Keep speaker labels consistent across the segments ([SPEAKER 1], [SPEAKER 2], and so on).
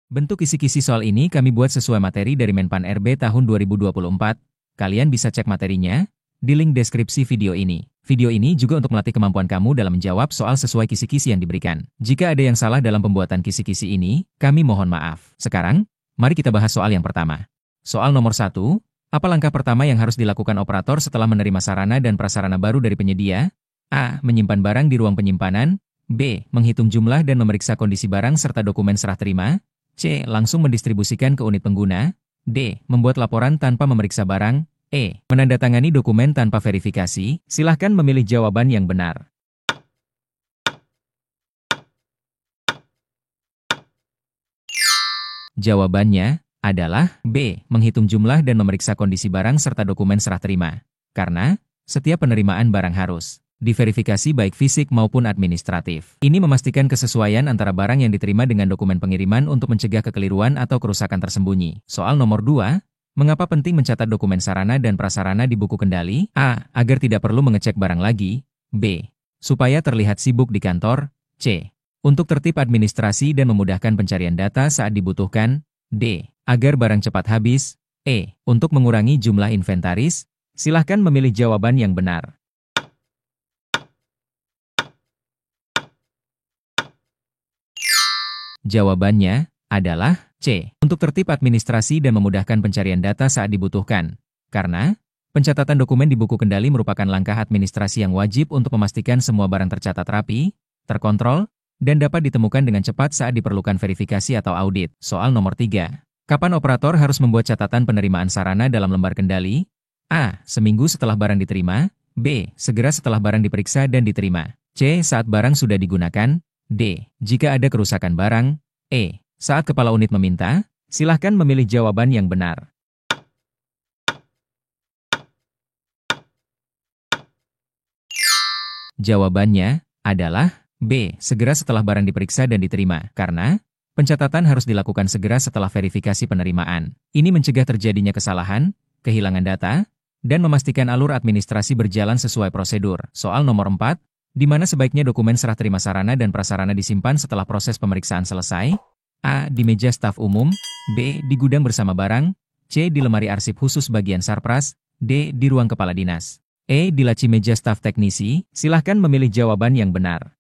[SPEAKER 1] Bentuk kisi-kisi soal ini kami buat sesuai materi dari Menpan RB tahun 2024. Kalian bisa cek materinya di link deskripsi video ini. Video ini juga untuk melatih kemampuan kamu dalam menjawab soal sesuai kisi-kisi yang diberikan. Jika ada yang salah dalam pembuatan kisi-kisi ini, kami mohon maaf. Sekarang, mari kita bahas soal yang pertama. Soal nomor 1, apa langkah pertama yang harus dilakukan operator setelah menerima sarana dan prasarana baru dari penyedia? A. Menyimpan barang di ruang penyimpanan. B. Menghitung jumlah dan memeriksa kondisi barang serta dokumen serah terima. C. Langsung mendistribusikan ke unit pengguna. D. Membuat laporan tanpa memeriksa barang. E. Menandatangani dokumen tanpa verifikasi. Silahkan memilih jawaban yang benar. Jawabannya adalah B. Menghitung jumlah dan memeriksa kondisi barang serta dokumen serah terima. Karena setiap penerimaan barang harus diverifikasi baik fisik maupun administratif. Ini memastikan kesesuaian antara barang yang diterima dengan dokumen pengiriman untuk mencegah kekeliruan atau kerusakan tersembunyi. Soal nomor 2, mengapa penting mencatat dokumen sarana dan prasarana di buku kendali? A. Agar tidak perlu mengecek barang lagi. B. Supaya terlihat sibuk di kantor. C. Untuk tertib administrasi dan memudahkan pencarian data saat dibutuhkan. D. Agar barang cepat habis. E. Untuk mengurangi jumlah inventaris. Silahkan memilih jawaban yang benar. Jawabannya adalah C. Untuk tertib administrasi dan memudahkan pencarian data saat dibutuhkan. Karena pencatatan dokumen di buku kendali merupakan langkah administrasi yang wajib untuk memastikan semua barang tercatat rapi, terkontrol, dan dapat ditemukan dengan cepat saat diperlukan verifikasi atau audit. Soal nomor 3. Kapan operator harus membuat catatan penerimaan sarana dalam lembar kendali? A. Seminggu setelah barang diterima. B. Segera setelah barang diperiksa dan diterima. C. Saat barang sudah digunakan. D. Jika ada kerusakan barang. E. Saat kepala unit meminta. Silahkan memilih jawaban yang benar. Jawabannya adalah B. Segera setelah barang diperiksa dan diterima. Karena pencatatan harus dilakukan segera setelah verifikasi penerimaan. Ini mencegah terjadinya kesalahan, kehilangan data, dan memastikan alur administrasi berjalan sesuai prosedur. Soal nomor 4. Di mana sebaiknya dokumen serah terima sarana dan prasarana disimpan setelah proses pemeriksaan selesai? A. Di meja staf umum. B. Di gudang bersama barang. C. Di lemari arsip khusus bagian sarpras. D. Di ruang kepala dinas. E. Di laci meja staf teknisi. Silahkan memilih jawaban yang benar.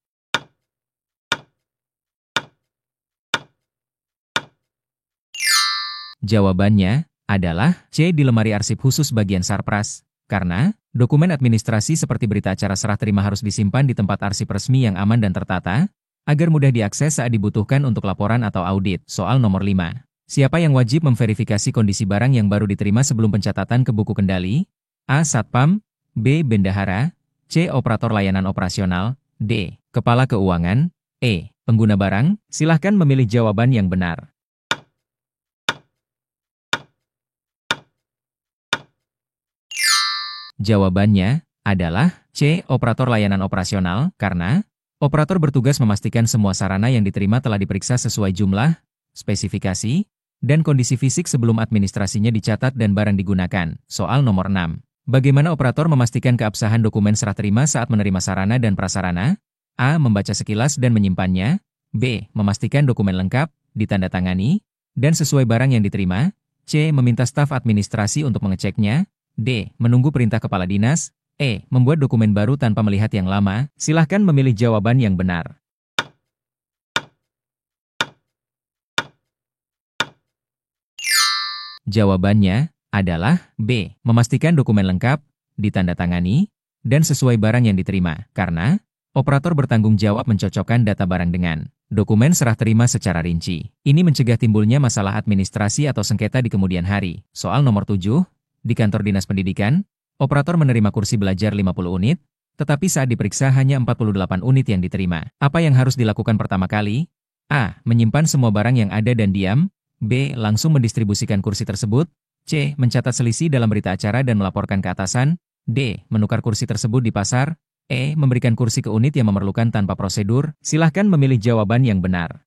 [SPEAKER 1] Jawabannya adalah C. Di lemari arsip khusus bagian sarpras. Karena dokumen administrasi seperti berita acara serah terima harus disimpan di tempat arsip resmi yang aman dan tertata, agar mudah diakses saat dibutuhkan untuk laporan atau audit. Soal nomor 5. Siapa yang wajib memverifikasi kondisi barang yang baru diterima sebelum pencatatan ke buku kendali? A. Satpam. B. Bendahara. C. Operator layanan operasional. D. Kepala keuangan. E. Pengguna barang. Silahkan memilih jawaban yang benar. Jawabannya adalah C. Operator layanan operasional. Karena operator bertugas memastikan semua sarana yang diterima telah diperiksa sesuai jumlah, spesifikasi, dan kondisi fisik sebelum administrasinya dicatat dan barang digunakan. Soal nomor 6. Bagaimana operator memastikan keabsahan dokumen serah terima saat menerima sarana dan prasarana? A. Membaca sekilas dan menyimpannya. B. Memastikan dokumen lengkap, ditandatangani, dan sesuai barang yang diterima. C. Meminta staf administrasi untuk mengeceknya. D. Menunggu perintah kepala dinas. E. Membuat dokumen baru tanpa melihat yang lama. Silahkan memilih jawaban yang benar. Jawabannya adalah B. Memastikan dokumen lengkap, ditandatangani, dan sesuai barang yang diterima. Karena operator bertanggung jawab mencocokkan data barang dengan dokumen serah terima secara rinci. Ini mencegah timbulnya masalah administrasi atau sengketa di kemudian hari. Soal nomor 7. Di kantor dinas pendidikan, operator menerima kursi belajar 50 unit, tetapi saat diperiksa hanya 48 unit yang diterima. Apa yang harus dilakukan pertama kali? A. Menyimpan semua barang yang ada dan diam. B. Langsung mendistribusikan kursi tersebut. C. Mencatat selisih dalam berita acara dan melaporkan ke atasan. D. Menukar kursi tersebut di pasar. E. Memberikan kursi ke unit yang memerlukan tanpa prosedur. Silahkan memilih jawaban yang benar.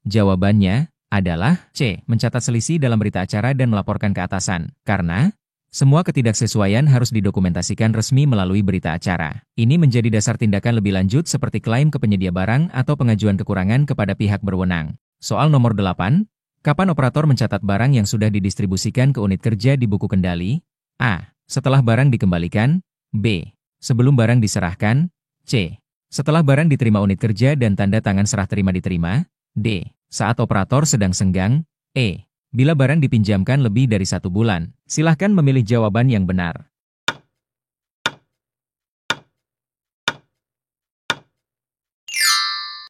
[SPEAKER 1] Jawabannya adalah C. Mencatat selisih dalam berita acara dan melaporkan ke atasan. Karena Semua ketidaksesuaian harus didokumentasikan resmi melalui berita acara. Ini menjadi dasar tindakan lebih lanjut seperti klaim ke penyedia barang atau pengajuan kekurangan kepada pihak berwenang. Soal nomor 8, kapan operator mencatat barang yang sudah didistribusikan ke unit kerja di buku kendali? A. Setelah barang dikembalikan. B. Sebelum barang diserahkan. C. Setelah barang diterima unit kerja dan tanda tangan serah terima diterima. D. Saat operator sedang senggang. E. Bila barang dipinjamkan lebih dari 1 bulan. Silahkan memilih jawaban yang benar.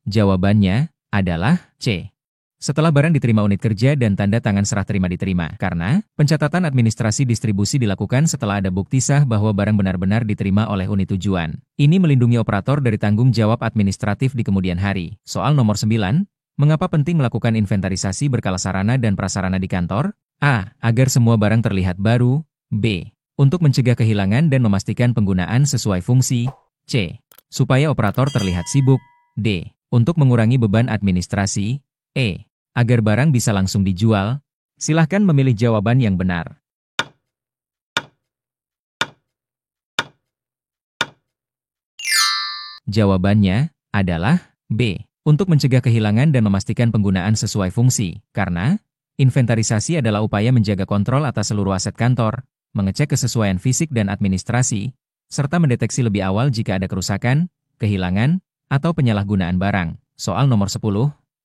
[SPEAKER 1] Jawabannya adalah C. Setelah barang diterima unit kerja dan tanda tangan serah terima diterima. Karena pencatatan administrasi distribusi dilakukan setelah ada bukti sah bahwa barang benar-benar diterima oleh unit tujuan. Ini melindungi operator dari tanggung jawab administratif di kemudian hari. Soal nomor 9. Mengapa penting melakukan inventarisasi berkala sarana dan prasarana di kantor? A. Agar semua barang terlihat baru. B. Untuk mencegah kehilangan dan memastikan penggunaan sesuai fungsi. C. Supaya operator terlihat sibuk. D. Untuk mengurangi beban administrasi. E. Agar barang bisa langsung dijual. Silahkan memilih jawaban yang benar. Jawabannya adalah B. Untuk mencegah kehilangan dan memastikan penggunaan sesuai fungsi. Karena inventarisasi adalah upaya menjaga kontrol atas seluruh aset kantor, mengecek kesesuaian fisik dan administrasi, serta mendeteksi lebih awal jika ada kerusakan, kehilangan, atau penyalahgunaan barang. Soal nomor 10,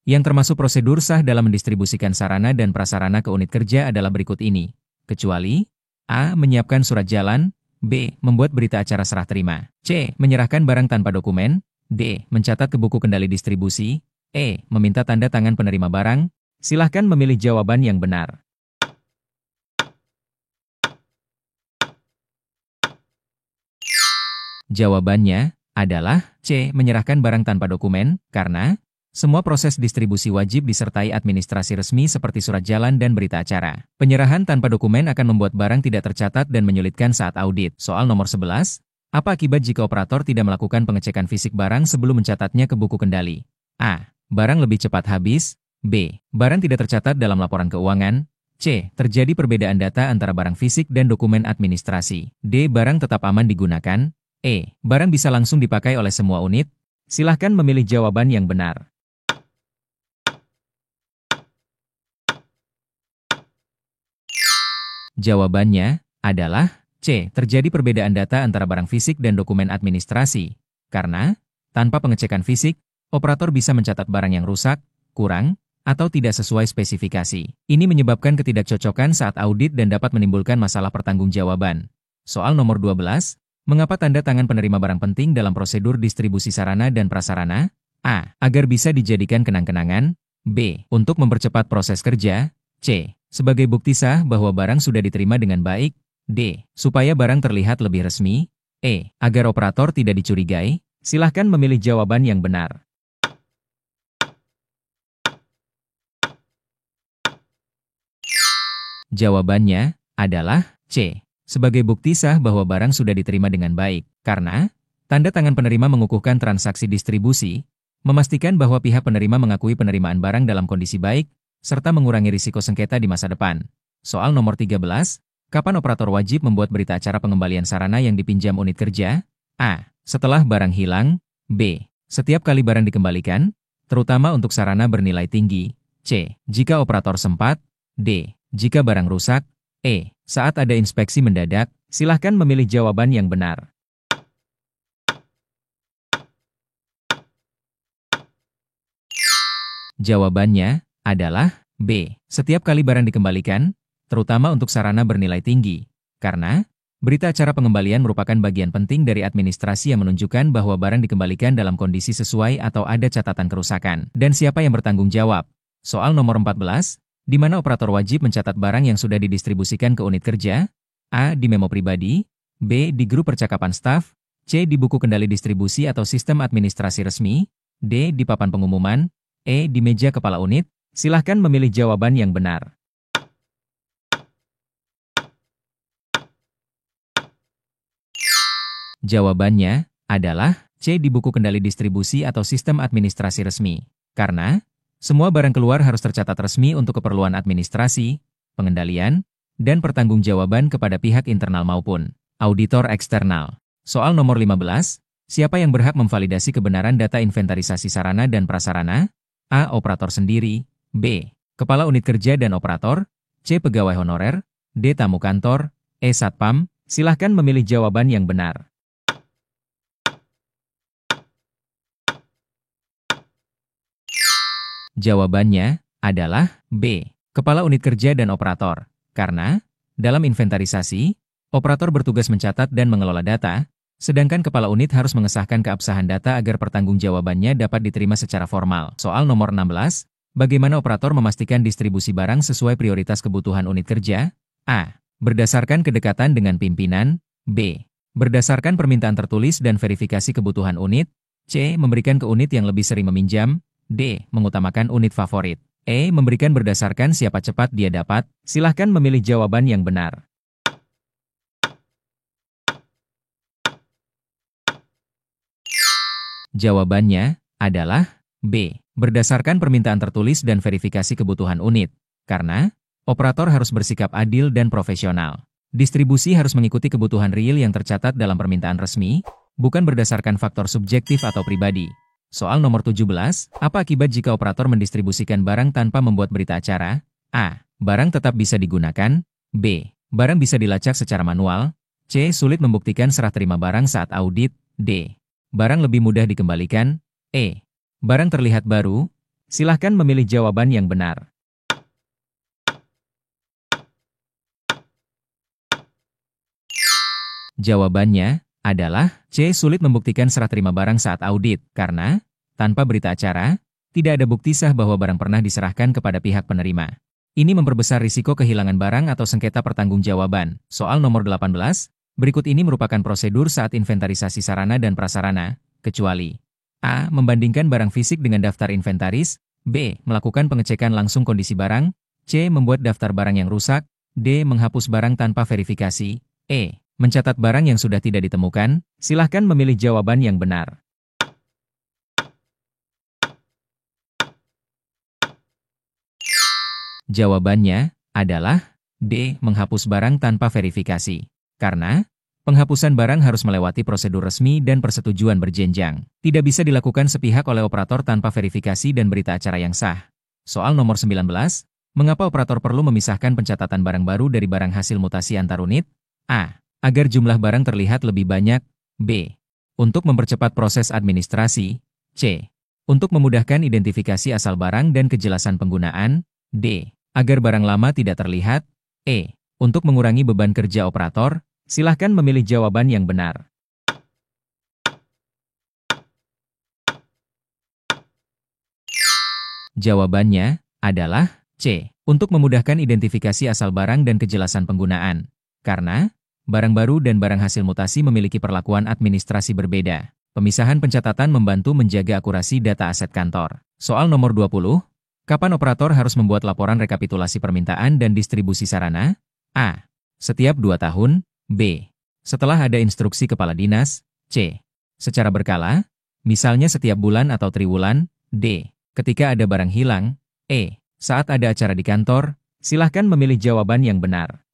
[SPEAKER 1] yang termasuk prosedur sah dalam mendistribusikan sarana dan prasarana ke unit kerja adalah berikut ini. Kecuali A. Menyiapkan surat jalan. B. Membuat berita acara serah terima. C. Menyerahkan barang tanpa dokumen. D. Mencatat ke buku kendali distribusi. E. Meminta tanda tangan penerima barang. Silahkan memilih jawaban yang benar. Jawabannya adalah C. Menyerahkan barang tanpa dokumen, karena semua proses distribusi wajib disertai administrasi resmi seperti surat jalan dan berita acara. Penyerahan tanpa dokumen akan membuat barang tidak tercatat dan menyulitkan saat audit. Soal nomor 11. Apa akibat jika operator tidak melakukan pengecekan fisik barang sebelum mencatatnya ke buku kendali? A. Barang lebih cepat habis. B. Barang tidak tercatat dalam laporan keuangan. C. Terjadi perbedaan data antara barang fisik dan dokumen administrasi. D. Barang tetap aman digunakan. E. Barang bisa langsung dipakai oleh semua unit. Silahkan memilih jawaban yang benar. Jawabannya adalah C. Terjadi perbedaan data antara barang fisik dan dokumen administrasi. Karena tanpa pengecekan fisik, operator bisa mencatat barang yang rusak, kurang, atau tidak sesuai spesifikasi. Ini menyebabkan ketidakcocokan saat audit dan dapat menimbulkan masalah pertanggungjawaban. Soal nomor 12. Mengapa tanda tangan penerima barang penting dalam prosedur distribusi sarana dan prasarana? A. Agar bisa dijadikan kenang-kenangan. B. Untuk mempercepat proses kerja. C. Sebagai bukti sah bahwa barang sudah diterima dengan baik. D. Supaya barang terlihat lebih resmi. E. Agar operator tidak dicurigai. Silahkan memilih jawaban yang benar. Jawabannya adalah C. Sebagai bukti sah bahwa barang sudah diterima dengan baik. Karena tanda tangan penerima mengukuhkan transaksi distribusi, memastikan bahwa pihak penerima mengakui penerimaan barang dalam kondisi baik, serta mengurangi risiko sengketa di masa depan. Soal nomor 13. Kapan operator wajib membuat berita acara pengembalian sarana yang dipinjam unit kerja? A. Setelah barang hilang. B. Setiap kali barang dikembalikan, terutama untuk sarana bernilai tinggi. C. Jika operator sempat. D. Jika barang rusak. E. Saat ada inspeksi mendadak. Silahkan memilih jawaban yang benar. Jawabannya adalah B. Setiap kali barang dikembalikan, terutama untuk sarana bernilai tinggi. Karena berita acara pengembalian merupakan bagian penting dari administrasi yang menunjukkan bahwa barang dikembalikan dalam kondisi sesuai atau ada catatan kerusakan. Dan siapa yang bertanggung jawab? Soal nomor 14. Di mana operator wajib mencatat barang yang sudah didistribusikan ke unit kerja? A. Di memo pribadi. B. Di grup percakapan staf. C. Di buku kendali distribusi atau sistem administrasi resmi. D. Di papan pengumuman. E. Di meja kepala unit. Silahkan memilih jawaban yang benar. Jawabannya adalah C. Di buku kendali distribusi atau sistem administrasi resmi. Karena semua barang keluar harus tercatat resmi untuk keperluan administrasi, pengendalian, dan pertanggungjawaban kepada pihak internal maupun auditor eksternal. Soal nomor 15, siapa yang berhak memvalidasi kebenaran data inventarisasi sarana dan prasarana? A. Operator sendiri. B. Kepala unit kerja dan operator. C. Pegawai honorer. D. Tamu kantor. E. Satpam. Silahkan memilih jawaban yang benar. Jawabannya adalah B. Kepala unit kerja dan operator. Karena, dalam inventarisasi, operator bertugas mencatat dan mengelola data, sedangkan kepala unit harus mengesahkan keabsahan data agar pertanggungjawabannya dapat diterima secara formal. Soal nomor 16, bagaimana operator memastikan distribusi barang sesuai prioritas kebutuhan unit kerja? A. Berdasarkan kedekatan dengan pimpinan. B. Berdasarkan permintaan tertulis dan verifikasi kebutuhan unit. C. Memberikan ke unit yang lebih sering meminjam. D. Mengutamakan unit favorit. E. Memberikan berdasarkan siapa cepat dia dapat. Silahkan memilih jawaban yang benar. Jawabannya adalah B. Berdasarkan permintaan tertulis dan verifikasi kebutuhan unit. Karena, operator harus bersikap adil dan profesional. Distribusi harus mengikuti kebutuhan real yang tercatat dalam permintaan resmi, bukan berdasarkan faktor subjektif atau pribadi. Soal nomor 17, apa akibat jika operator mendistribusikan barang tanpa membuat berita acara? A. Barang tetap bisa digunakan. B. Barang bisa dilacak secara manual. C. Sulit membuktikan serah terima barang saat audit. D. Barang lebih mudah dikembalikan. E. Barang terlihat baru. Silahkan memilih jawaban yang benar. Jawabannya adalah C. Sulit membuktikan serah terima barang saat audit, karena tanpa berita acara, tidak ada bukti sah bahwa barang pernah diserahkan kepada pihak penerima. Ini memperbesar risiko kehilangan barang atau sengketa pertanggungjawaban. Soal nomor 18, berikut ini merupakan prosedur saat inventarisasi sarana dan prasarana, kecuali A. Membandingkan barang fisik dengan daftar inventaris. B. Melakukan pengecekan langsung kondisi barang. C. Membuat daftar barang yang rusak. D. Menghapus barang tanpa verifikasi. E. Mencatat barang yang sudah tidak ditemukan. Silahkan memilih jawaban yang benar. Jawabannya adalah D. Menghapus barang tanpa verifikasi. Karena, penghapusan barang harus melewati prosedur resmi dan persetujuan berjenjang. Tidak bisa dilakukan sepihak oleh operator tanpa verifikasi dan berita acara yang sah. Soal nomor 19, mengapa operator perlu memisahkan pencatatan barang baru dari barang hasil mutasi antar unit? A. Agar jumlah barang terlihat lebih banyak. B. Untuk mempercepat proses administrasi. C. Untuk memudahkan identifikasi asal barang dan kejelasan penggunaan. D. Agar barang lama tidak terlihat. E. Untuk mengurangi beban kerja operator. Silahkan memilih jawaban yang benar. Jawabannya adalah C. Untuk memudahkan identifikasi asal barang dan kejelasan penggunaan. Karena, barang baru dan barang hasil mutasi memiliki perlakuan administrasi berbeda. Pemisahan pencatatan membantu menjaga akurasi data aset kantor. Soal nomor 20, kapan operator harus membuat laporan rekapitulasi permintaan dan distribusi sarana? A. Setiap 2 tahun. B. Setelah ada instruksi kepala dinas. C. Secara berkala, misalnya setiap bulan atau triwulan. D. Ketika ada barang hilang. E. Saat ada acara di kantor. Silahkan memilih jawaban yang benar.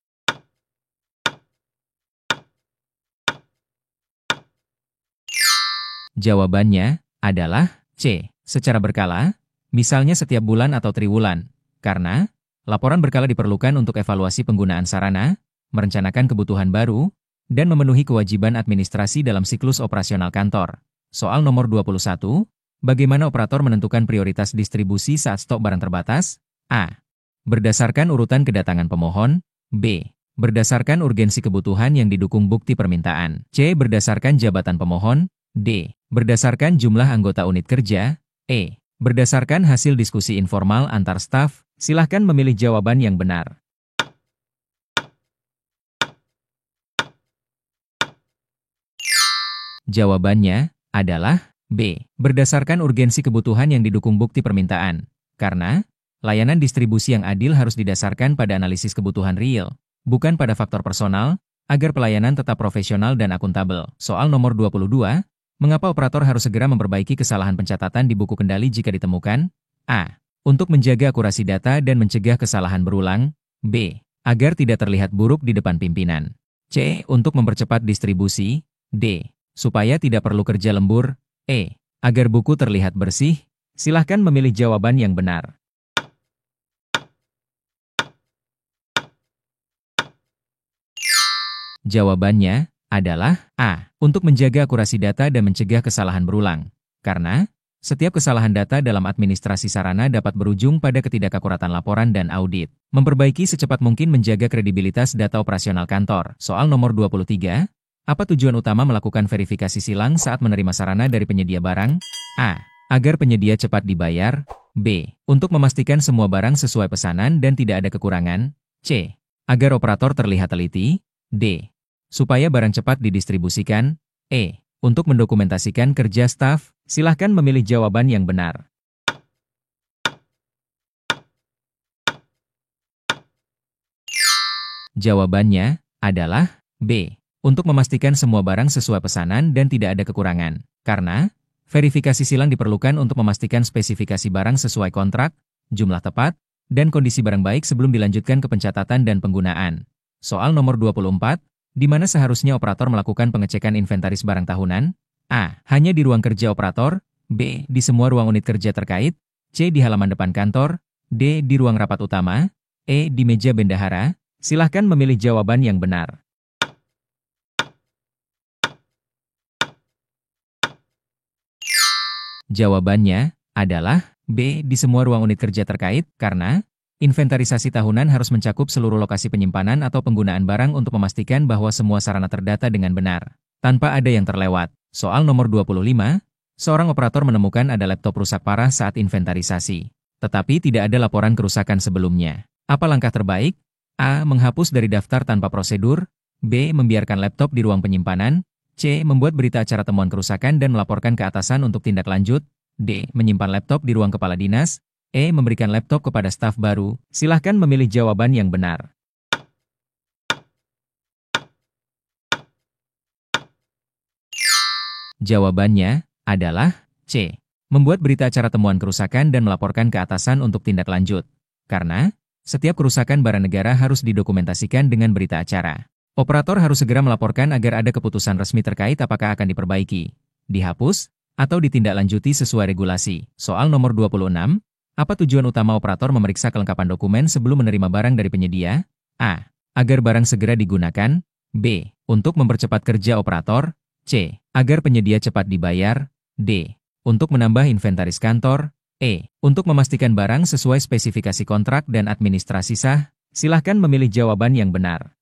[SPEAKER 1] Jawabannya adalah C. Secara berkala, misalnya setiap bulan atau triwulan. Karena, laporan berkala diperlukan untuk evaluasi penggunaan sarana, merencanakan kebutuhan baru, dan memenuhi kewajiban administrasi dalam siklus operasional kantor. Soal nomor 21, bagaimana operator menentukan prioritas distribusi saat stok barang terbatas? A. Berdasarkan urutan kedatangan pemohon. B. Berdasarkan urgensi kebutuhan yang didukung bukti permintaan. C. Berdasarkan jabatan pemohon. D. Berdasarkan jumlah anggota unit kerja. E. Berdasarkan hasil diskusi informal antar staf. Silahkan memilih jawaban yang benar. Jawabannya adalah B. Berdasarkan urgensi kebutuhan yang didukung bukti permintaan. Karena, layanan distribusi yang adil harus didasarkan pada analisis kebutuhan real, bukan pada faktor personal, agar pelayanan tetap profesional dan akuntabel. Soal nomor 22, mengapa operator harus segera memperbaiki kesalahan pencatatan di buku kendali jika ditemukan? A. Untuk menjaga akurasi data dan mencegah kesalahan berulang. B. Agar tidak terlihat buruk di depan pimpinan. C. Untuk mempercepat distribusi. D. Supaya tidak perlu kerja lembur. E. Agar buku terlihat bersih. Silahkan memilih jawaban yang benar. Jawabannya adalah A. Untuk menjaga akurasi data dan mencegah kesalahan berulang. Karena setiap kesalahan data dalam administrasi sarana dapat berujung pada ketidakakuratan laporan dan audit. Memperbaiki secepat mungkin menjaga kredibilitas data operasional kantor. Soal nomor 23. Apa tujuan utama melakukan verifikasi silang saat menerima sarana dari penyedia barang? A. Agar penyedia cepat dibayar. B. Untuk memastikan semua barang sesuai pesanan dan tidak ada kekurangan. C. Agar operator terlihat teliti. D. Supaya barang cepat didistribusikan. E. Untuk mendokumentasikan kerja staf. Silahkan memilih jawaban yang benar. Jawabannya adalah B. Untuk memastikan semua barang sesuai pesanan dan tidak ada kekurangan. Karena verifikasi silang diperlukan untuk memastikan spesifikasi barang sesuai kontrak, jumlah tepat, dan kondisi barang baik sebelum dilanjutkan ke pencatatan dan penggunaan. Soal nomor 24. Di mana seharusnya operator melakukan pengecekan inventaris barang tahunan? A. Hanya di ruang kerja operator. B. Di semua ruang unit kerja terkait. C. Di halaman depan kantor. D. Di ruang rapat utama. E. Di meja bendahara. Silahkan memilih jawaban yang benar. Jawabannya adalah B. Di semua ruang unit kerja terkait, karena inventarisasi tahunan harus mencakup seluruh lokasi penyimpanan atau penggunaan barang untuk memastikan bahwa semua sarana terdata dengan benar, tanpa ada yang terlewat. Soal nomor 25, seorang operator menemukan ada laptop rusak parah saat inventarisasi, tetapi tidak ada laporan kerusakan sebelumnya. Apa langkah terbaik? A. Menghapus dari daftar tanpa prosedur. B. Membiarkan laptop di ruang penyimpanan. C. Membuat berita acara temuan kerusakan dan melaporkan ke atasan untuk tindak lanjut. D. Menyimpan laptop di ruang kepala dinas. E. Memberikan laptop kepada staf baru. Silahkan memilih jawaban yang benar. Jawabannya adalah C. Membuat berita acara temuan kerusakan dan melaporkan ke atasan untuk tindak lanjut. Karena setiap kerusakan barang negara harus didokumentasikan dengan berita acara. Operator harus segera melaporkan agar ada keputusan resmi terkait apakah akan diperbaiki, dihapus, atau ditindaklanjuti sesuai regulasi. Soal nomor 26. Apa tujuan utama operator memeriksa kelengkapan dokumen sebelum menerima barang dari penyedia? A. Agar barang segera digunakan. B. Untuk mempercepat kerja operator. C. Agar penyedia cepat dibayar. D. Untuk menambah inventaris kantor. E. Untuk memastikan barang sesuai spesifikasi kontrak dan administrasi sah. Silahkan memilih jawaban yang benar.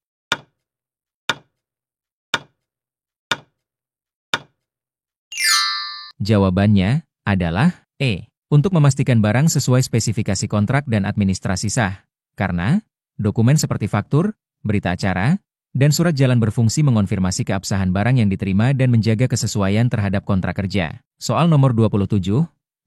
[SPEAKER 1] Jawabannya adalah E. Untuk memastikan barang sesuai spesifikasi kontrak dan administrasi sah. Karena dokumen seperti faktur, berita acara, dan surat jalan berfungsi mengonfirmasi keabsahan barang yang diterima dan menjaga kesesuaian terhadap kontrak kerja. Soal nomor 27.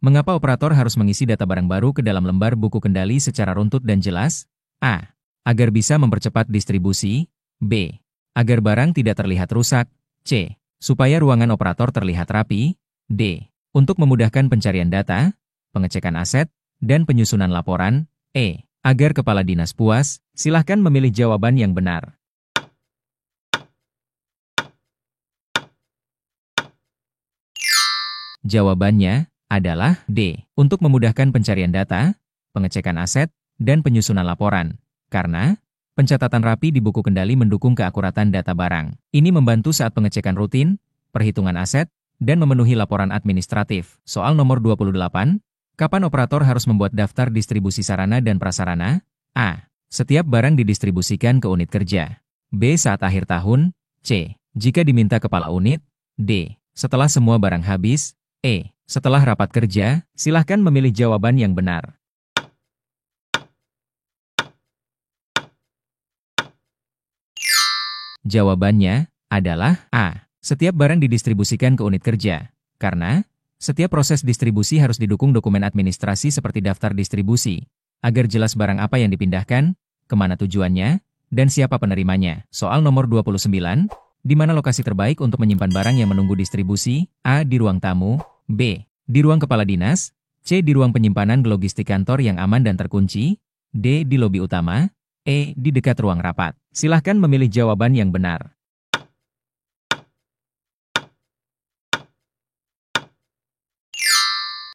[SPEAKER 1] Mengapa operator harus mengisi data barang baru ke dalam lembar buku kendali secara runtut dan jelas? A. Agar bisa mempercepat distribusi. B. Agar barang tidak terlihat rusak. C. Supaya ruangan operator terlihat rapi. D. Untuk memudahkan pencarian data, pengecekan aset, dan penyusunan laporan. E. Agar kepala dinas puas. Silahkan memilih jawaban yang benar. Jawabannya adalah D. Untuk memudahkan pencarian data, pengecekan aset, dan penyusunan laporan. Karena pencatatan rapi di buku kendali mendukung keakuratan data barang. Ini membantu saat pengecekan rutin, perhitungan aset, dan memenuhi laporan administratif. Soal nomor 28. Kapan operator harus membuat daftar distribusi sarana dan prasarana? A. Setiap barang didistribusikan ke unit kerja. B. Saat akhir tahun. C. Jika diminta kepala unit. D. Setelah semua barang habis. E. Setelah rapat kerja. Silahkan memilih jawaban yang benar. Jawabannya adalah A. Setiap barang didistribusikan ke unit kerja. Karena setiap proses distribusi harus didukung dokumen administrasi seperti daftar distribusi, agar jelas barang apa yang dipindahkan, kemana tujuannya, dan siapa penerimanya. Soal nomor 29. Di mana lokasi terbaik untuk menyimpan barang yang menunggu distribusi? A. Di ruang tamu. B. Di ruang kepala dinas. C. Di ruang penyimpanan logistik kantor yang aman dan terkunci. D. Di lobi utama. E. Di dekat ruang rapat. Silahkan memilih jawaban yang benar.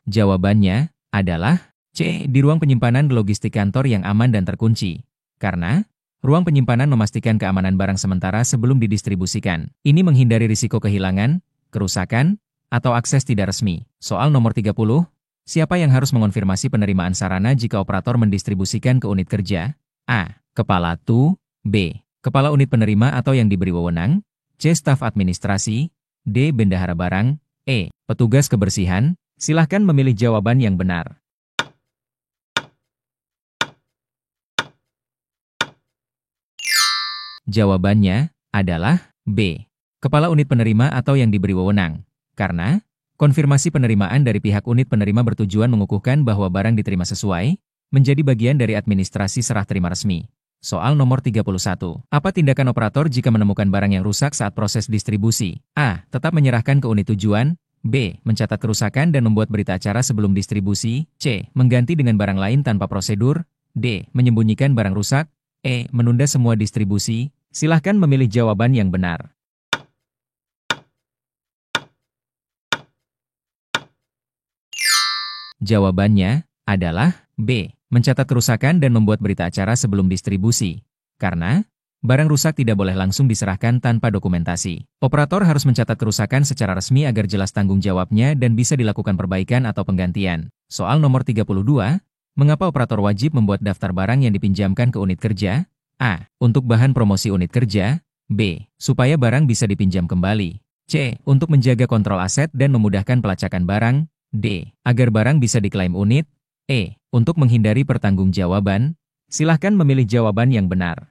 [SPEAKER 1] Jawabannya adalah C. Di ruang penyimpanan logistik kantor yang aman dan terkunci. Karena ruang penyimpanan memastikan keamanan barang sementara sebelum didistribusikan. Ini menghindari risiko kehilangan, kerusakan, atau akses tidak resmi. Soal nomor 30. Siapa yang harus mengonfirmasi penerimaan sarana jika operator mendistribusikan ke unit kerja? A. Kepala TU. B. Kepala unit penerima atau yang diberi wewenang. C. Staf administrasi. D. Bendahara barang. E. Petugas kebersihan. Silahkan memilih jawaban yang benar. Jawabannya adalah B. Kepala unit penerima atau yang diberi wewenang. Karena konfirmasi penerimaan dari pihak unit penerima bertujuan mengukuhkan bahwa barang diterima sesuai, menjadi bagian dari administrasi serah terima resmi. Soal nomor 31. Apa tindakan operator jika menemukan barang yang rusak saat proses distribusi? A. Tetap menyerahkan ke unit tujuan. B. Mencatat kerusakan dan membuat berita acara sebelum distribusi. C. Mengganti dengan barang lain tanpa prosedur. D. Menyembunyikan barang rusak. E. Menunda semua distribusi. Silahkan memilih jawaban yang benar. Jawabannya adalah B. Mencatat kerusakan dan membuat berita acara sebelum distribusi. Karena barang rusak tidak boleh langsung diserahkan tanpa dokumentasi. Operator harus mencatat kerusakan secara resmi agar jelas tanggung jawabnya dan bisa dilakukan perbaikan atau penggantian. Soal nomor 32. Mengapa operator wajib membuat daftar barang yang dipinjamkan ke unit kerja? A. Untuk bahan promosi unit kerja. B. Supaya barang bisa dipinjam kembali. C. Untuk menjaga kontrol aset dan memudahkan pelacakan barang. D. Agar barang bisa diklaim unit. E. Untuk menghindari pertanggungjawaban. Silahkan memilih jawaban yang benar.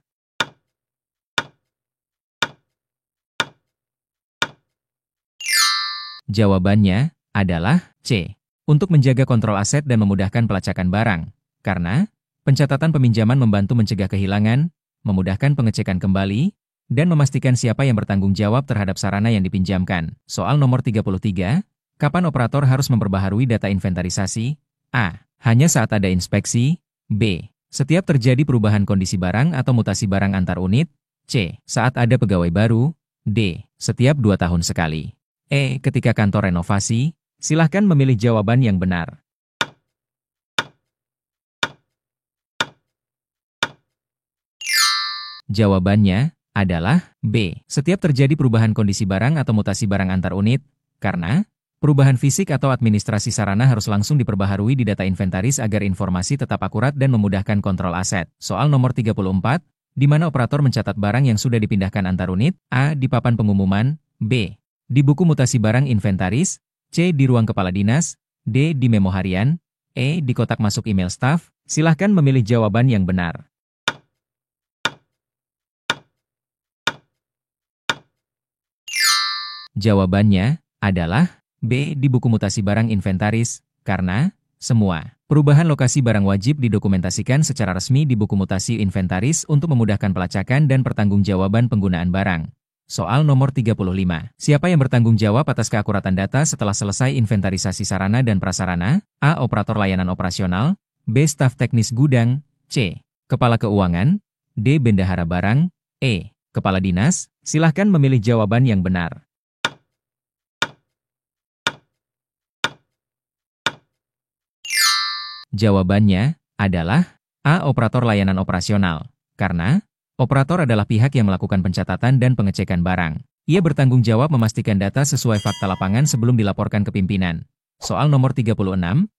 [SPEAKER 1] Jawabannya adalah C. Untuk menjaga kontrol aset dan memudahkan pelacakan barang. Karena pencatatan peminjaman membantu mencegah kehilangan, memudahkan pengecekan kembali, dan memastikan siapa yang bertanggung jawab terhadap sarana yang dipinjamkan. Soal nomor 33. Kapan operator harus memperbaharui data inventarisasi? A. Hanya saat ada inspeksi. B. Setiap terjadi perubahan kondisi barang atau mutasi barang antar unit. C. Saat ada pegawai baru. D. Setiap 2 tahun sekali. E. Ketika kantor renovasi. Silahkan memilih jawaban yang benar. Jawabannya adalah B. Setiap terjadi perubahan kondisi barang atau mutasi barang antar unit. Karena perubahan fisik atau administrasi sarana harus langsung diperbaharui di data inventaris agar informasi tetap akurat dan memudahkan kontrol aset. Soal nomor 34. Di mana operator mencatat barang yang sudah dipindahkan antar unit? A. Di papan pengumuman. B. Di buku mutasi barang inventaris. C. Di ruang kepala dinas. D. Di memo harian. E. Di kotak masuk email staf. Silahkan memilih jawaban yang benar. Jawabannya adalah B. Di buku mutasi barang inventaris. Karena semua perubahan lokasi barang wajib didokumentasikan secara resmi di buku mutasi inventaris untuk memudahkan pelacakan dan pertanggungjawaban penggunaan barang. Soal nomor 35. Siapa yang bertanggung jawab atas keakuratan data setelah selesai inventarisasi sarana dan prasarana? A. Operator layanan operasional. B. Staf teknis gudang. C. Kepala keuangan. D. Bendahara barang. E. Kepala dinas. Silahkan memilih jawaban yang benar. Jawabannya adalah A. Operator layanan operasional. Karena operator adalah pihak yang melakukan pencatatan dan pengecekan barang. Ia bertanggung jawab memastikan data sesuai fakta lapangan sebelum dilaporkan ke pimpinan. Soal nomor 36.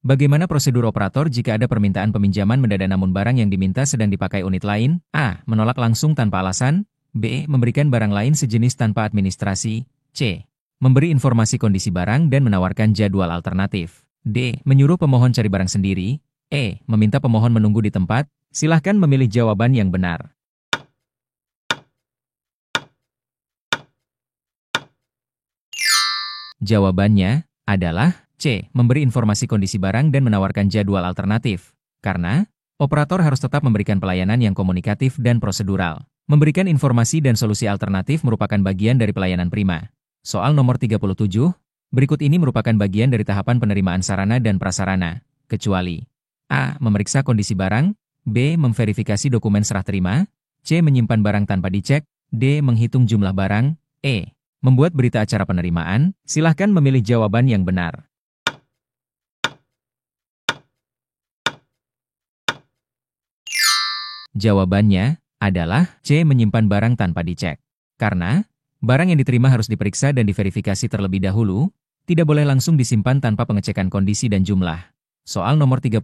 [SPEAKER 1] Bagaimana prosedur operator jika ada permintaan peminjaman mendadak namun barang yang diminta sedang dipakai unit lain? A. Menolak langsung tanpa alasan. B. Memberikan barang lain sejenis tanpa administrasi. C. Memberi informasi kondisi barang dan menawarkan jadwal alternatif. D. Menyuruh pemohon cari barang sendiri. E. Meminta pemohon menunggu di tempat. Silahkan memilih jawaban yang benar. Jawabannya adalah C. Memberi informasi kondisi barang dan menawarkan jadwal alternatif. Karena operator harus tetap memberikan pelayanan yang komunikatif dan prosedural. Memberikan informasi dan solusi alternatif merupakan bagian dari pelayanan prima. Soal nomor 37. Berikut ini merupakan bagian dari tahapan penerimaan sarana dan prasarana. Kecuali A. Memeriksa kondisi barang. B. Memverifikasi dokumen serah terima. C. Menyimpan barang tanpa dicek. D. Menghitung jumlah barang. E. Membuat berita acara penerimaan. Silahkan memilih jawaban yang benar. Jawabannya adalah C. Menyimpan barang tanpa dicek. Karena barang yang diterima harus diperiksa dan diverifikasi terlebih dahulu, tidak boleh langsung disimpan tanpa pengecekan kondisi dan jumlah. Soal nomor 38,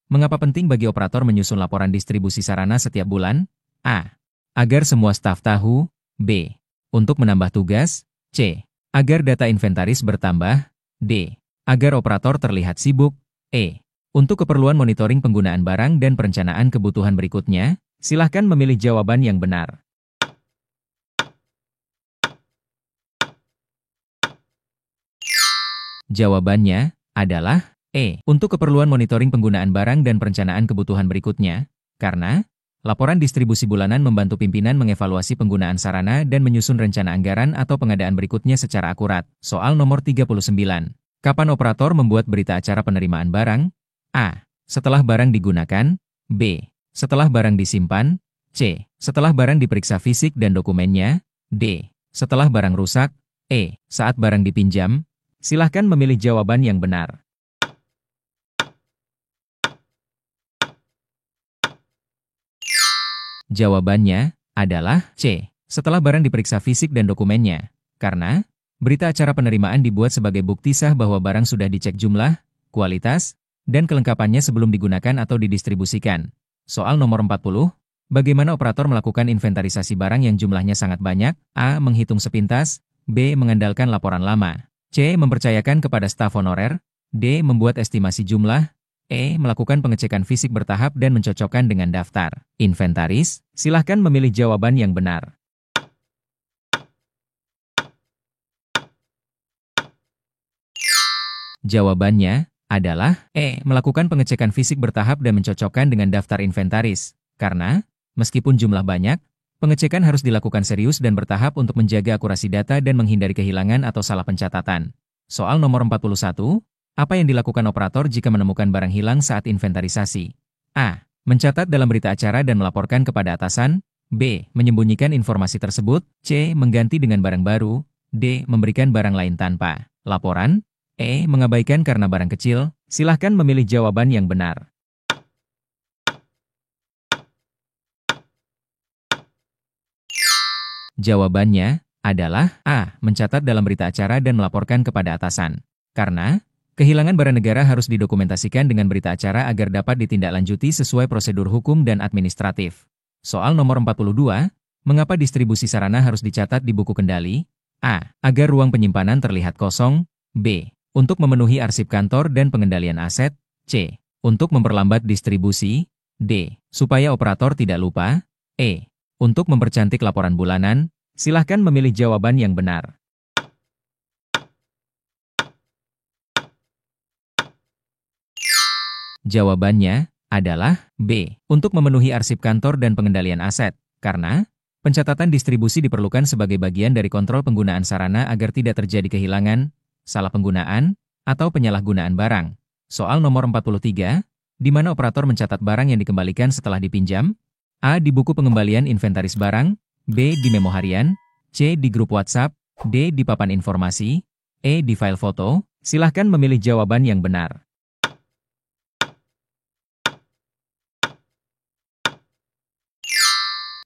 [SPEAKER 1] mengapa penting bagi operator menyusun laporan distribusi sarana setiap bulan? A. Agar semua staf tahu. B. Untuk menambah tugas. C. Agar data inventaris bertambah. D. Agar operator terlihat sibuk. E. Untuk keperluan monitoring penggunaan barang dan perencanaan kebutuhan berikutnya, silahkan memilih jawaban yang benar. Jawabannya adalah E. Untuk keperluan monitoring penggunaan barang dan perencanaan kebutuhan berikutnya, karena laporan distribusi bulanan membantu pimpinan mengevaluasi penggunaan sarana dan menyusun rencana anggaran atau pengadaan berikutnya secara akurat. Soal nomor 39. Kapan operator membuat berita acara penerimaan barang? A. Setelah barang digunakan. B. Setelah barang disimpan. C. Setelah barang diperiksa fisik dan dokumennya. D. Setelah barang rusak. E. Saat barang dipinjam. Silahkan memilih jawaban yang benar. Jawabannya adalah C. Setelah barang diperiksa fisik dan dokumennya. Karena berita acara penerimaan dibuat sebagai bukti sah bahwa barang sudah dicek jumlah, kualitas, dan kelengkapannya sebelum digunakan atau didistribusikan. Soal nomor 40, bagaimana operator melakukan inventarisasi barang yang jumlahnya sangat banyak? A. Menghitung sepintas. B. Mengandalkan laporan lama. C. Mempercayakan kepada staf honorer. D. Membuat estimasi jumlah. E. Melakukan pengecekan fisik bertahap dan mencocokkan dengan daftar inventaris. Silahkan memilih jawaban yang benar. Jawabannya adalah E. Melakukan pengecekan fisik bertahap dan mencocokkan dengan daftar inventaris. Karena, meskipun jumlah banyak, pengecekan harus dilakukan serius dan bertahap untuk menjaga akurasi data dan menghindari kehilangan atau salah pencatatan. Soal nomor 41, apa yang dilakukan operator jika menemukan barang hilang saat inventarisasi? A. Mencatat dalam berita acara dan melaporkan kepada atasan. B. Menyembunyikan informasi tersebut. C. Mengganti dengan barang baru. D. Memberikan barang lain tanpa laporan. E. Mengabaikan karena barang kecil. Silahkan memilih jawaban yang benar. Jawabannya adalah A. Mencatat dalam berita acara dan melaporkan kepada atasan. Karena kehilangan barang negara harus didokumentasikan dengan berita acara agar dapat ditindaklanjuti sesuai prosedur hukum dan administratif. Soal nomor 42, mengapa distribusi sarana harus dicatat di buku kendali? A. Agar ruang penyimpanan terlihat kosong. B. Untuk memenuhi arsip kantor dan pengendalian aset. C. Untuk memperlambat distribusi. D. Supaya operator tidak lupa. E. Untuk mempercantik laporan bulanan. Silahkan memilih jawaban yang benar. Jawabannya adalah B. Untuk memenuhi arsip kantor dan pengendalian aset. Karena pencatatan distribusi diperlukan sebagai bagian dari kontrol penggunaan sarana agar tidak terjadi kehilangan, salah penggunaan, atau penyalahgunaan barang. Soal nomor 43, di mana operator mencatat barang yang dikembalikan setelah dipinjam? A. Di buku pengembalian inventaris barang. B. Di memo harian. C. Di grup WhatsApp. D. Di papan informasi. E. Di file foto. Silahkan memilih jawaban yang benar.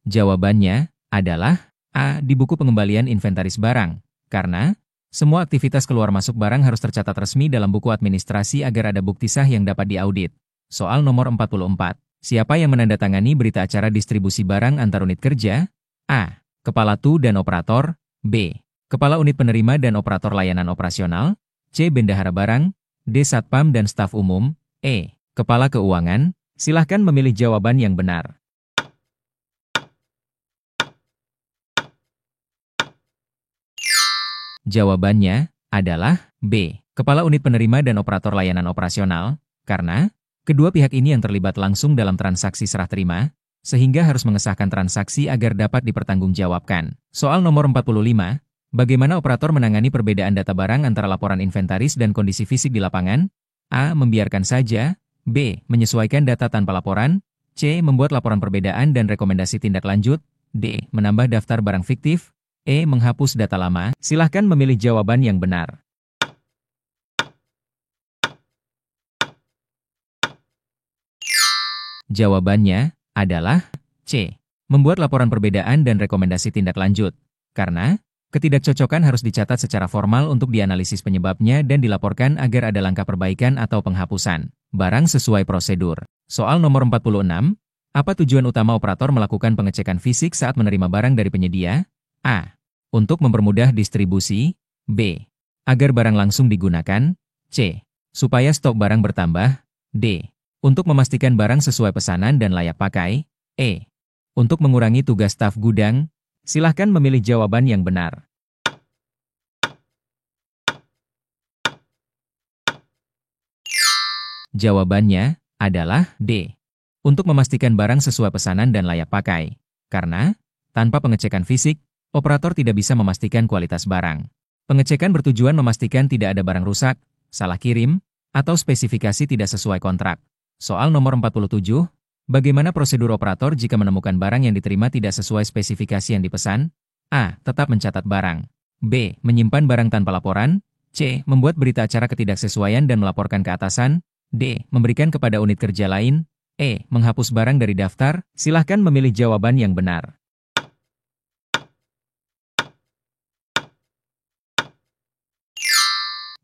[SPEAKER 1] Jawabannya adalah A. Di buku pengembalian inventaris barang. Karena semua aktivitas keluar masuk barang harus tercatat resmi dalam buku administrasi agar ada bukti sah yang dapat diaudit. Soal nomor 44. Siapa yang menandatangani berita acara distribusi barang antar unit kerja? A. Kepala TU dan operator. B. Kepala unit penerima dan operator layanan operasional. C. Bendahara barang. D. Satpam dan staf umum. E. Kepala keuangan. Silahkan memilih jawaban yang benar. Jawabannya adalah B. Kepala unit penerima dan operator layanan operasional. Karena kedua pihak ini yang terlibat langsung dalam transaksi serah terima, sehingga harus mengesahkan transaksi agar dapat dipertanggungjawabkan. Soal nomor 45, bagaimana operator menangani perbedaan data barang antara laporan inventaris dan kondisi fisik di lapangan? A. Membiarkan saja. B. Menyesuaikan data tanpa laporan. C. Membuat laporan perbedaan dan rekomendasi tindak lanjut. D. Menambah daftar barang fiktif. E. Menghapus data lama. Silahkan memilih jawaban yang benar. Jawabannya adalah C. Membuat laporan perbedaan dan rekomendasi tindak lanjut. Karena ketidakcocokan harus dicatat secara formal untuk dianalisis penyebabnya dan dilaporkan agar ada langkah perbaikan atau penghapusan barang sesuai prosedur. Soal nomor 46. Apa tujuan utama operator melakukan pengecekan fisik saat menerima barang dari penyedia? A. Untuk mempermudah distribusi. B. Agar barang langsung digunakan. C. Supaya stok barang bertambah. D. Untuk memastikan barang sesuai pesanan dan layak pakai. E. Untuk mengurangi tugas staf gudang. Silahkan memilih jawaban yang benar. Jawabannya adalah D. Untuk memastikan barang sesuai pesanan dan layak pakai. Karena, tanpa pengecekan fisik, operator tidak bisa memastikan kualitas barang. Pengecekan bertujuan memastikan tidak ada barang rusak, salah kirim, atau spesifikasi tidak sesuai kontrak. Soal nomor 47. Bagaimana prosedur operator jika menemukan barang yang diterima tidak sesuai spesifikasi yang dipesan? A. Tetap mencatat barang. B. Menyimpan barang tanpa laporan. C. Membuat berita acara ketidaksesuaian dan melaporkan ke atasan. D. Memberikan kepada unit kerja lain. E. Menghapus barang dari daftar. Silahkan memilih jawaban yang benar.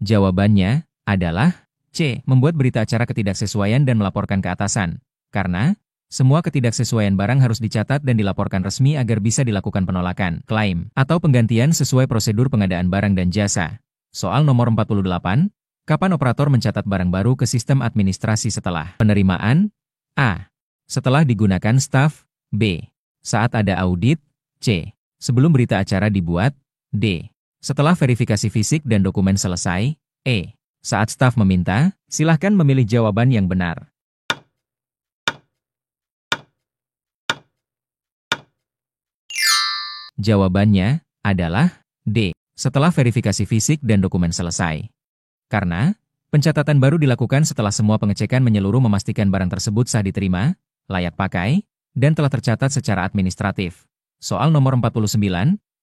[SPEAKER 1] Jawabannya adalah C. Membuat berita acara ketidaksesuaian dan melaporkan ke atasan. Karena semua ketidaksesuaian barang harus dicatat dan dilaporkan resmi agar bisa dilakukan penolakan, klaim, atau penggantian sesuai prosedur pengadaan barang dan jasa. Soal nomor 48. Kapan operator mencatat barang baru ke sistem administrasi setelah penerimaan? A. Setelah digunakan staf. B. Saat ada audit. C. Sebelum berita acara dibuat. D. Setelah verifikasi fisik dan dokumen selesai. E. Saat staf meminta. Silahkan memilih jawaban yang benar. Jawabannya adalah D. Setelah verifikasi fisik dan dokumen selesai. Karena pencatatan baru dilakukan setelah semua pengecekan menyeluruh memastikan barang tersebut sah diterima, layak pakai, dan telah tercatat secara administratif. Soal nomor 49,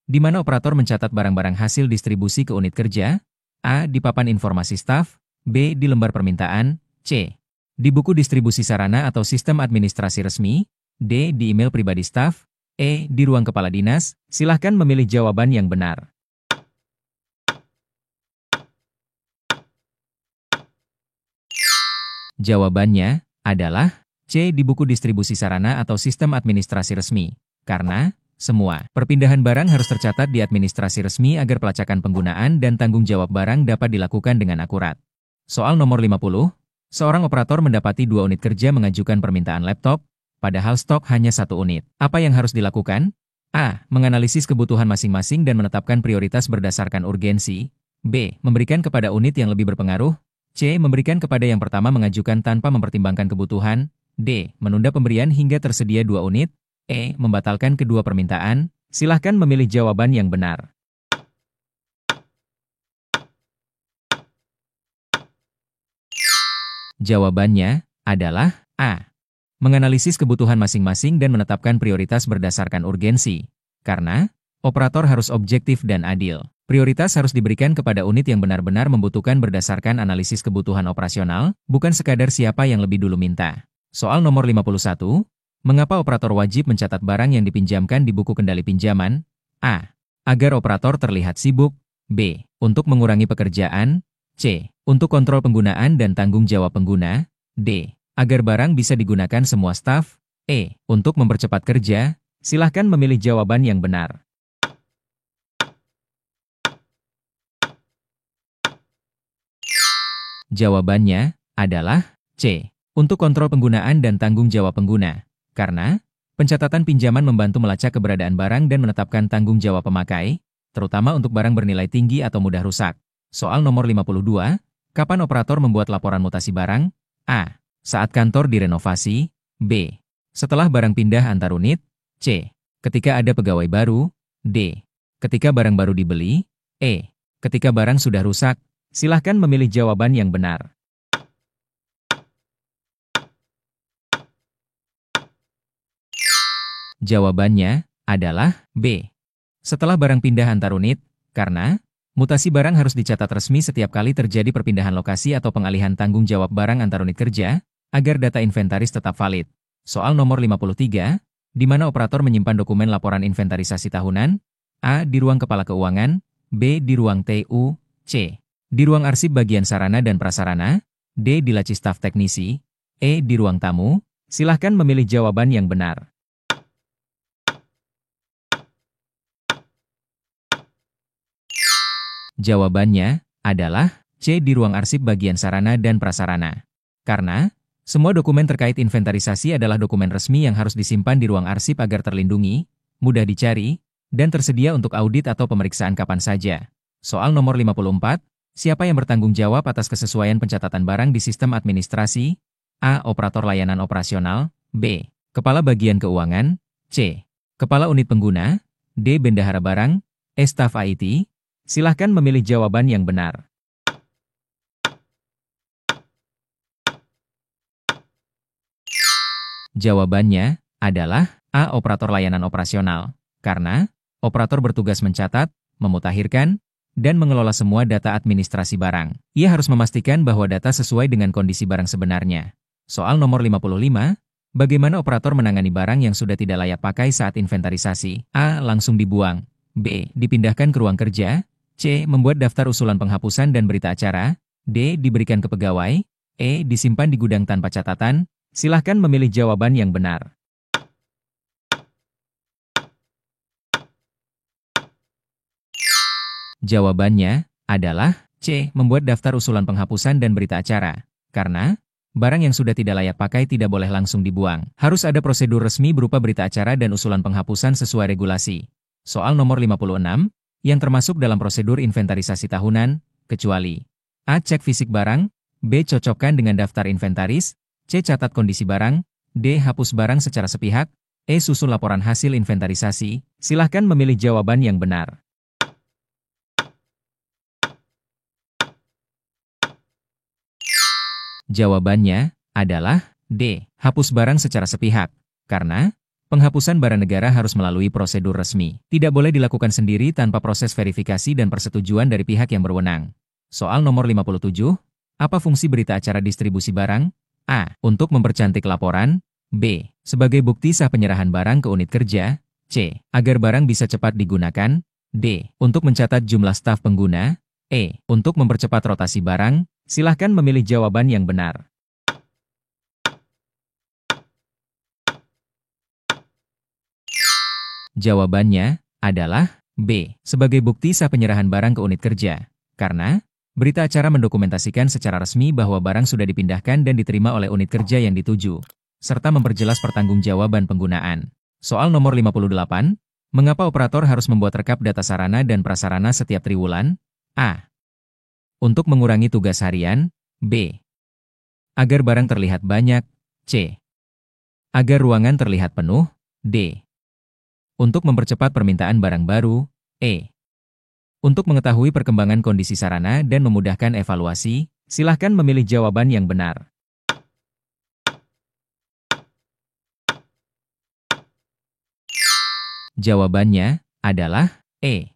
[SPEAKER 1] di mana operator mencatat barang-barang hasil distribusi ke unit kerja? A. Di papan informasi staf. B. Di lembar permintaan. C. Di buku distribusi sarana atau sistem administrasi resmi. D. Di email pribadi staf. E. Di ruang kepala dinas. Silahkan memilih jawaban yang benar. Jawabannya adalah C. Di buku distribusi sarana atau sistem administrasi resmi. Karena semua perpindahan barang harus tercatat di administrasi resmi agar pelacakan penggunaan dan tanggung jawab barang dapat dilakukan dengan akurat. Soal nomor 50. Seorang operator mendapati 2 unit kerja mengajukan permintaan laptop, padahal stok hanya 1 unit. Apa yang harus dilakukan? A. Menganalisis kebutuhan masing-masing dan menetapkan prioritas berdasarkan urgensi. B. Memberikan kepada unit yang lebih berpengaruh. C. Memberikan kepada yang pertama mengajukan tanpa mempertimbangkan kebutuhan. D. Menunda pemberian hingga tersedia 2 unit. E. Membatalkan kedua permintaan. Silahkan memilih jawaban yang benar. Jawabannya adalah A. Menganalisis kebutuhan masing-masing dan menetapkan prioritas berdasarkan urgensi. Karena operator harus objektif dan adil. Prioritas harus diberikan kepada unit yang benar-benar membutuhkan berdasarkan analisis kebutuhan operasional, bukan sekadar siapa yang lebih dulu minta. Soal nomor 51. Mengapa operator wajib mencatat barang yang dipinjamkan di buku kendali pinjaman? A. Agar operator terlihat sibuk. B. Untuk mengurangi pekerjaan. C. Untuk kontrol penggunaan dan tanggung jawab pengguna. D. Agar barang bisa digunakan semua staf. E. Untuk mempercepat kerja. Silahkan memilih jawaban yang benar. Jawabannya adalah C. Untuk kontrol penggunaan dan tanggung jawab pengguna. Karena pencatatan pinjaman membantu melacak keberadaan barang dan menetapkan tanggung jawab pemakai, terutama untuk barang bernilai tinggi atau mudah rusak. Soal nomor 52. Kapan operator membuat laporan mutasi barang? A. Saat kantor direnovasi. B. Setelah barang pindah antar unit. C. Ketika ada pegawai baru. D. Ketika barang baru dibeli. E. Ketika barang sudah rusak. Silahkan memilih jawaban yang benar. Jawabannya adalah B. Setelah barang pindah antar unit, karena mutasi barang harus dicatat resmi setiap kali terjadi perpindahan lokasi atau pengalihan tanggung jawab barang antar unit kerja, agar data inventaris tetap valid. Soal nomor 53, di mana operator menyimpan dokumen laporan inventarisasi tahunan? A. Di ruang kepala keuangan, B. Di ruang TU, C. Di ruang arsip bagian sarana dan prasarana, D. Di laci staf teknisi, E. Di ruang tamu. Silahkan memilih jawaban yang benar. Jawabannya adalah C. Di ruang arsip bagian sarana dan prasarana. Karena semua dokumen terkait inventarisasi adalah dokumen resmi yang harus disimpan di ruang arsip agar terlindungi, mudah dicari, dan tersedia untuk audit atau pemeriksaan kapan saja. Soal nomor 54, siapa yang bertanggung jawab atas kesesuaian pencatatan barang di sistem administrasi? A. Operator layanan operasional, B. Kepala bagian keuangan, C. Kepala unit pengguna, D. Bendahara barang, E. Staf IT. Silahkan memilih jawaban yang benar. Jawabannya adalah A. Operator layanan operasional. Karena operator bertugas mencatat, memutakhirkan, dan mengelola semua data administrasi barang. Ia harus memastikan bahwa data sesuai dengan kondisi barang sebenarnya. Soal nomor 55, bagaimana operator menangani barang yang sudah tidak layak pakai saat inventarisasi? A. Langsung dibuang. B. Dipindahkan ke ruang kerja. C. Membuat daftar usulan penghapusan dan berita acara. D. Diberikan ke pegawai. E. Disimpan di gudang tanpa catatan. Silahkan memilih jawaban yang benar. Jawabannya adalah C. Membuat daftar usulan penghapusan dan berita acara. Karena barang yang sudah tidak layak pakai tidak boleh langsung dibuang. Harus ada prosedur resmi berupa berita acara dan usulan penghapusan sesuai regulasi. Soal nomor 56, yang termasuk dalam prosedur inventarisasi tahunan, kecuali A. Cek fisik barang, B. Cocokkan dengan daftar inventaris, C. Catat kondisi barang, D. Hapus barang secara sepihak, E. Susun laporan hasil inventarisasi. Silahkan memilih jawaban yang benar. Jawabannya adalah D. Hapus barang secara sepihak. Karena penghapusan barang negara harus melalui prosedur resmi. Tidak boleh dilakukan sendiri tanpa proses verifikasi dan persetujuan dari pihak yang berwenang. Soal nomor 57, apa fungsi berita acara distribusi barang? A. Untuk mempercantik laporan. B. Sebagai bukti sah penyerahan barang ke unit kerja. C. Agar barang bisa cepat digunakan. D. Untuk mencatat jumlah staf pengguna. E. Untuk mempercepat rotasi barang. Silahkan memilih jawaban yang benar. Jawabannya adalah B. Sebagai bukti sah penyerahan barang ke unit kerja. Karena berita acara mendokumentasikan secara resmi bahwa barang sudah dipindahkan dan diterima oleh unit kerja yang dituju, serta memperjelas pertanggungjawaban penggunaan. Soal nomor 58, mengapa operator harus membuat rekap data sarana dan prasarana setiap triwulan? A. Untuk mengurangi tugas harian. B. Agar barang terlihat banyak. C. Agar ruangan terlihat penuh. D. Untuk mempercepat permintaan barang baru. E. Untuk mengetahui perkembangan kondisi sarana dan memudahkan evaluasi. Silahkan memilih jawaban yang benar. Jawabannya adalah E.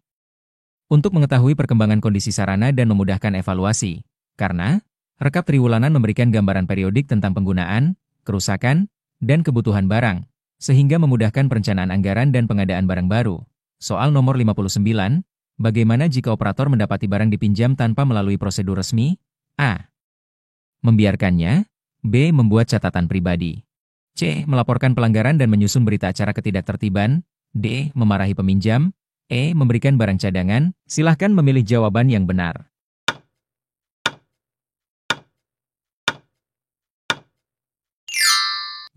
[SPEAKER 1] Untuk mengetahui perkembangan kondisi sarana dan memudahkan evaluasi. Karena rekap triwulanan memberikan gambaran periodik tentang penggunaan, kerusakan, dan kebutuhan barang, sehingga memudahkan perencanaan anggaran dan pengadaan barang baru. Soal nomor 59, bagaimana jika operator mendapati barang dipinjam tanpa melalui prosedur resmi? A. Membiarkannya. B. Membuat catatan pribadi. C. Melaporkan pelanggaran dan menyusun berita acara ketidaktertiban. D. Memarahi peminjam. E. Memberikan barang cadangan. Silahkan memilih jawaban yang benar.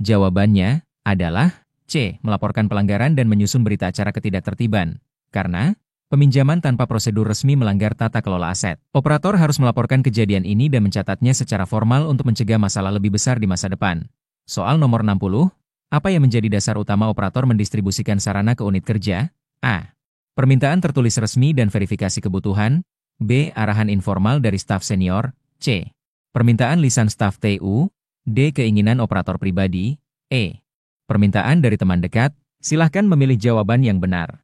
[SPEAKER 1] Jawabannya adalah C. Melaporkan pelanggaran dan menyusun berita acara ketidaktertiban. Karena peminjaman tanpa prosedur resmi melanggar tata kelola aset. Operator harus melaporkan kejadian ini dan mencatatnya secara formal untuk mencegah masalah lebih besar di masa depan. Soal nomor 60, apa yang menjadi dasar utama operator mendistribusikan sarana ke unit kerja? A. Permintaan tertulis resmi dan verifikasi kebutuhan. B. Arahan informal dari staf senior. C. Permintaan lisan staf TU. D. Keinginan operator pribadi. E. Permintaan dari teman dekat. Silahkan memilih jawaban yang benar.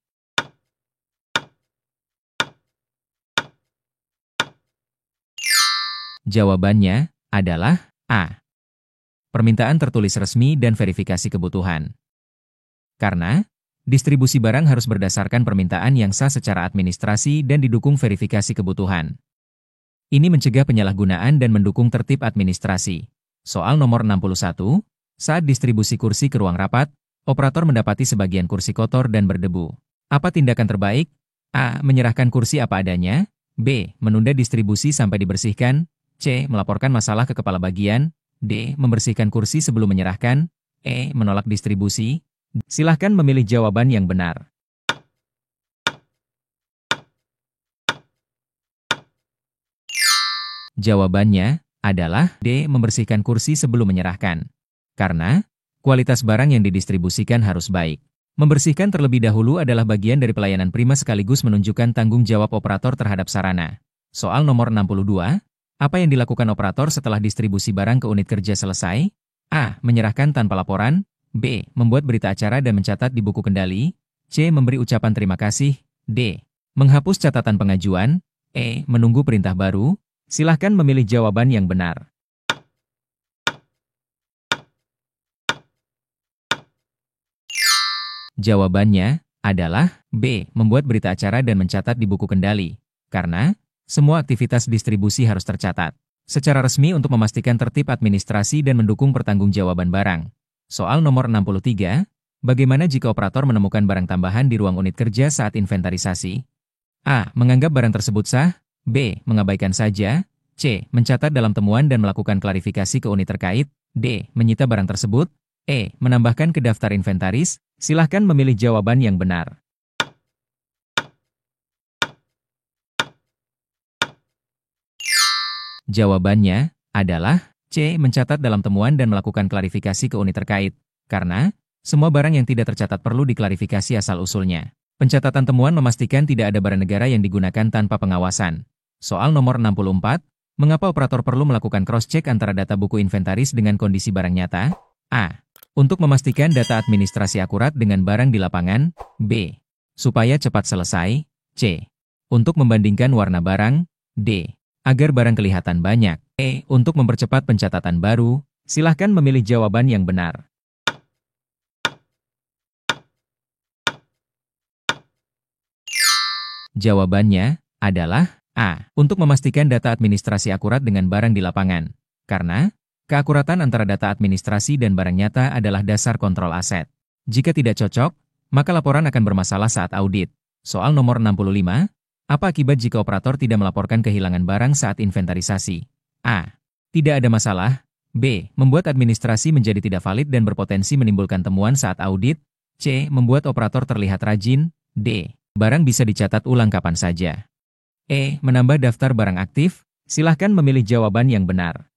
[SPEAKER 1] Jawabannya adalah A. Permintaan tertulis resmi dan verifikasi kebutuhan. Karena distribusi barang harus berdasarkan permintaan yang sah secara administrasi dan didukung verifikasi kebutuhan. Ini mencegah penyalahgunaan dan mendukung tertib administrasi. Soal nomor 61, saat distribusi kursi ke ruang rapat, operator mendapati sebagian kursi kotor dan berdebu. Apa tindakan terbaik? A. Menyerahkan kursi apa adanya. B. Menunda distribusi sampai dibersihkan. C. Melaporkan masalah ke kepala bagian. D. Membersihkan kursi sebelum menyerahkan. E. Menolak distribusi. Silahkan memilih jawaban yang benar. Jawabannya adalah D. Membersihkan kursi sebelum menyerahkan. Karena kualitas barang yang didistribusikan harus baik. Membersihkan terlebih dahulu adalah bagian dari pelayanan prima sekaligus menunjukkan tanggung jawab operator terhadap sarana. Soal nomor 62, apa yang dilakukan operator setelah distribusi barang ke unit kerja selesai? A. Menyerahkan tanpa laporan. B. Membuat berita acara dan mencatat di buku kendali. C. Memberi ucapan terima kasih. D. Menghapus catatan pengajuan. E. Menunggu perintah baru. Silahkan memilih jawaban yang benar. Jawabannya adalah B. Membuat berita acara dan mencatat di buku kendali. Karena semua aktivitas distribusi harus tercatat secara resmi untuk memastikan tertib administrasi dan mendukung pertanggungjawaban barang. Soal nomor 63, bagaimana jika operator menemukan barang tambahan di ruang unit kerja saat inventarisasi? A. Menganggap barang tersebut sah. B. Mengabaikan saja. C. Mencatat dalam temuan dan melakukan klarifikasi ke unit terkait. D. Menyita barang tersebut. E. Menambahkan ke daftar inventaris. Silahkan memilih jawaban yang benar. Jawabannya adalah C. Mencatat dalam temuan dan melakukan klarifikasi ke unit terkait. Karena semua barang yang tidak tercatat perlu diklarifikasi asal-usulnya. Pencatatan temuan memastikan tidak ada barang negara yang digunakan tanpa pengawasan. Soal nomor 64, mengapa operator perlu melakukan cross-check antara data buku inventaris dengan kondisi barang nyata? A. Untuk memastikan data administrasi akurat dengan barang di lapangan. B. Supaya cepat selesai. C. Untuk membandingkan warna barang. D. Agar barang kelihatan banyak. E. Untuk mempercepat pencatatan baru. Silahkan memilih jawaban yang benar. Jawabannya adalah A. Untuk memastikan data administrasi akurat dengan barang di lapangan. Karena keakuratan antara data administrasi dan barang nyata adalah dasar kontrol aset. Jika tidak cocok, maka laporan akan bermasalah saat audit. Soal nomor 65, apa akibat jika operator tidak melaporkan kehilangan barang saat inventarisasi? A. Tidak ada masalah. B. Membuat administrasi menjadi tidak valid dan berpotensi menimbulkan temuan saat audit. C. Membuat operator terlihat rajin. D. Barang bisa dicatat ulang kapan saja. E. Menambah daftar barang aktif. Silahkan memilih jawaban yang benar.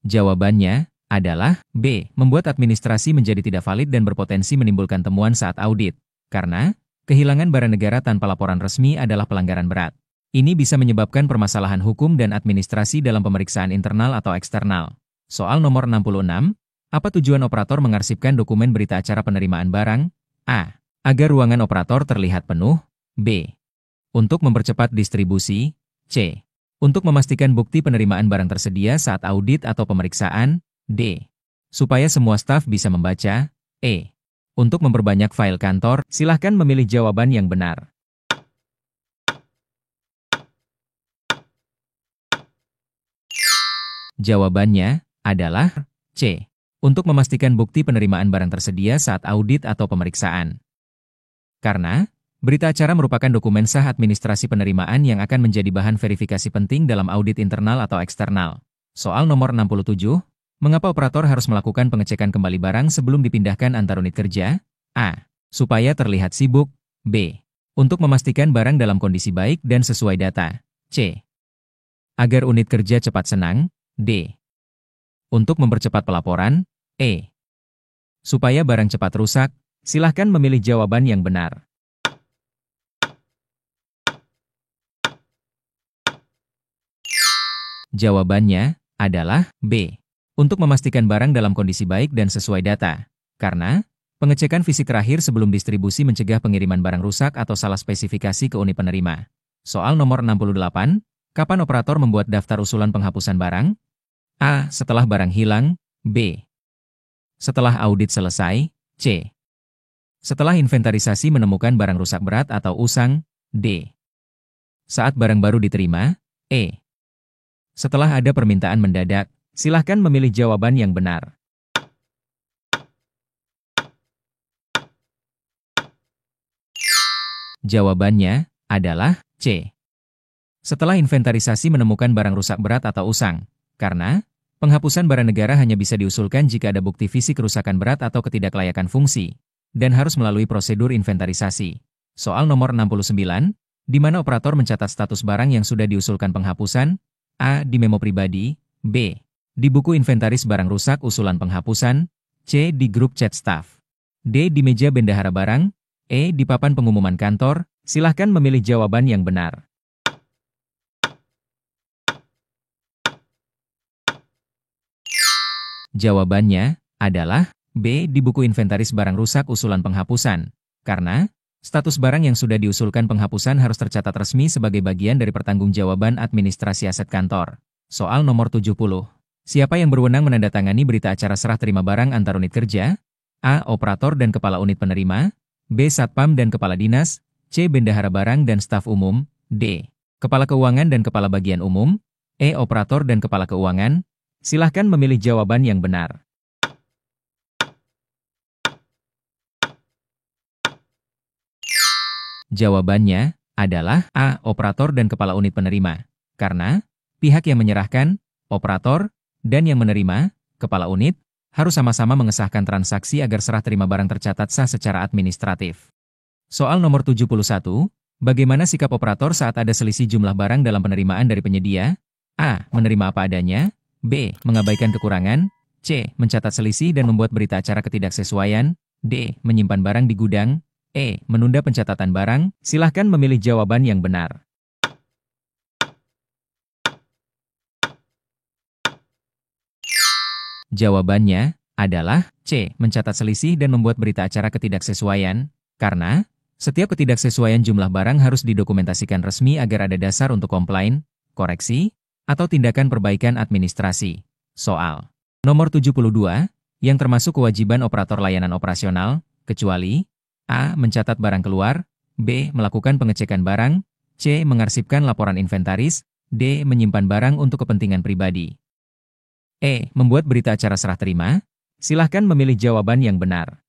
[SPEAKER 1] Jawabannya adalah B. Membuat administrasi menjadi tidak valid dan berpotensi menimbulkan temuan saat audit. Karena kehilangan barang negara tanpa laporan resmi adalah pelanggaran berat. Ini bisa menyebabkan permasalahan hukum dan administrasi dalam pemeriksaan internal atau eksternal. Soal nomor 66, apa tujuan operator mengarsipkan dokumen berita acara penerimaan barang? A. Agar ruangan operator terlihat penuh. B. Untuk mempercepat distribusi. C. Untuk memastikan bukti penerimaan barang tersedia saat audit atau pemeriksaan. D. Supaya semua staf bisa membaca. E. Untuk memperbanyak file kantor. Silahkan memilih jawaban yang benar. Jawabannya adalah C. Untuk memastikan bukti penerimaan barang tersedia saat audit atau pemeriksaan. Karena berita acara merupakan dokumen sah administrasi penerimaan yang akan menjadi bahan verifikasi penting dalam audit internal atau eksternal. Soal nomor 67, mengapa operator harus melakukan pengecekan kembali barang sebelum dipindahkan antar unit kerja? A. Supaya terlihat sibuk. B. Untuk memastikan barang dalam kondisi baik dan sesuai data. C. Agar unit kerja cepat senang. D. Untuk mempercepat pelaporan. E. Supaya barang cepat rusak. Silahkan memilih jawaban yang benar. Jawabannya adalah B. Untuk memastikan barang dalam kondisi baik dan sesuai data. Karena pengecekan fisik terakhir sebelum distribusi mencegah pengiriman barang rusak atau salah spesifikasi ke unit penerima. Soal nomor 68, kapan operator membuat daftar usulan penghapusan barang? A. Setelah barang hilang. B. Setelah audit selesai. C. Setelah inventarisasi menemukan barang rusak berat atau usang. D. Saat barang baru diterima. E. Setelah ada permintaan mendadak. Silahkan memilih jawaban yang benar. Jawabannya adalah C. Setelah inventarisasi menemukan barang rusak berat atau usang. Karena penghapusan barang negara hanya bisa diusulkan jika ada bukti fisik kerusakan berat atau ketidaklayakan fungsi, dan harus melalui prosedur inventarisasi. Soal nomor 69, di mana operator mencatat status barang yang sudah diusulkan penghapusan? A. Di memo pribadi. B. Di buku inventaris barang rusak usulan penghapusan. C. Di grup chat staff. D. Di meja bendahara barang. E. Di papan pengumuman kantor. Silahkan memilih jawaban yang benar. Jawabannya adalah B. Di buku inventaris barang rusak usulan penghapusan. Karena status barang yang sudah diusulkan penghapusan harus tercatat resmi sebagai bagian dari pertanggungjawaban administrasi aset kantor. Soal nomor 70. Siapa yang berwenang menandatangani berita acara serah terima barang antar unit kerja? A. Operator dan kepala unit penerima. B. Satpam dan kepala dinas. C. Bendahara barang dan staf umum. D. Kepala keuangan dan kepala bagian umum. E. Operator dan kepala keuangan. Silahkan memilih jawaban yang benar. Jawabannya adalah A. Operator dan kepala unit penerima. Karena pihak yang menyerahkan, operator, dan yang menerima, kepala unit, harus sama-sama mengesahkan transaksi agar serah terima barang tercatat sah secara administratif. Soal nomor 71, bagaimana sikap operator saat ada selisih jumlah barang dalam penerimaan dari penyedia? A. Menerima apa adanya. B. Mengabaikan kekurangan. C. Mencatat selisih dan membuat berita acara ketidaksesuaian. D. Menyimpan barang di gudang. E. Menunda pencatatan barang. Silahkan memilih jawaban yang benar. Jawabannya adalah C. Mencatat selisih dan membuat berita acara ketidaksesuaian. Karena setiap ketidaksesuaian jumlah barang harus didokumentasikan resmi agar ada dasar untuk komplain, koreksi, atau tindakan perbaikan administrasi. Soal nomor 72, yang termasuk kewajiban operator layanan operasional, kecuali A. Mencatat barang keluar. B. Melakukan pengecekan barang. C. Mengarsipkan laporan inventaris. D. Menyimpan barang untuk kepentingan pribadi. E. Membuat berita acara serah terima. Silahkan memilih jawaban yang benar.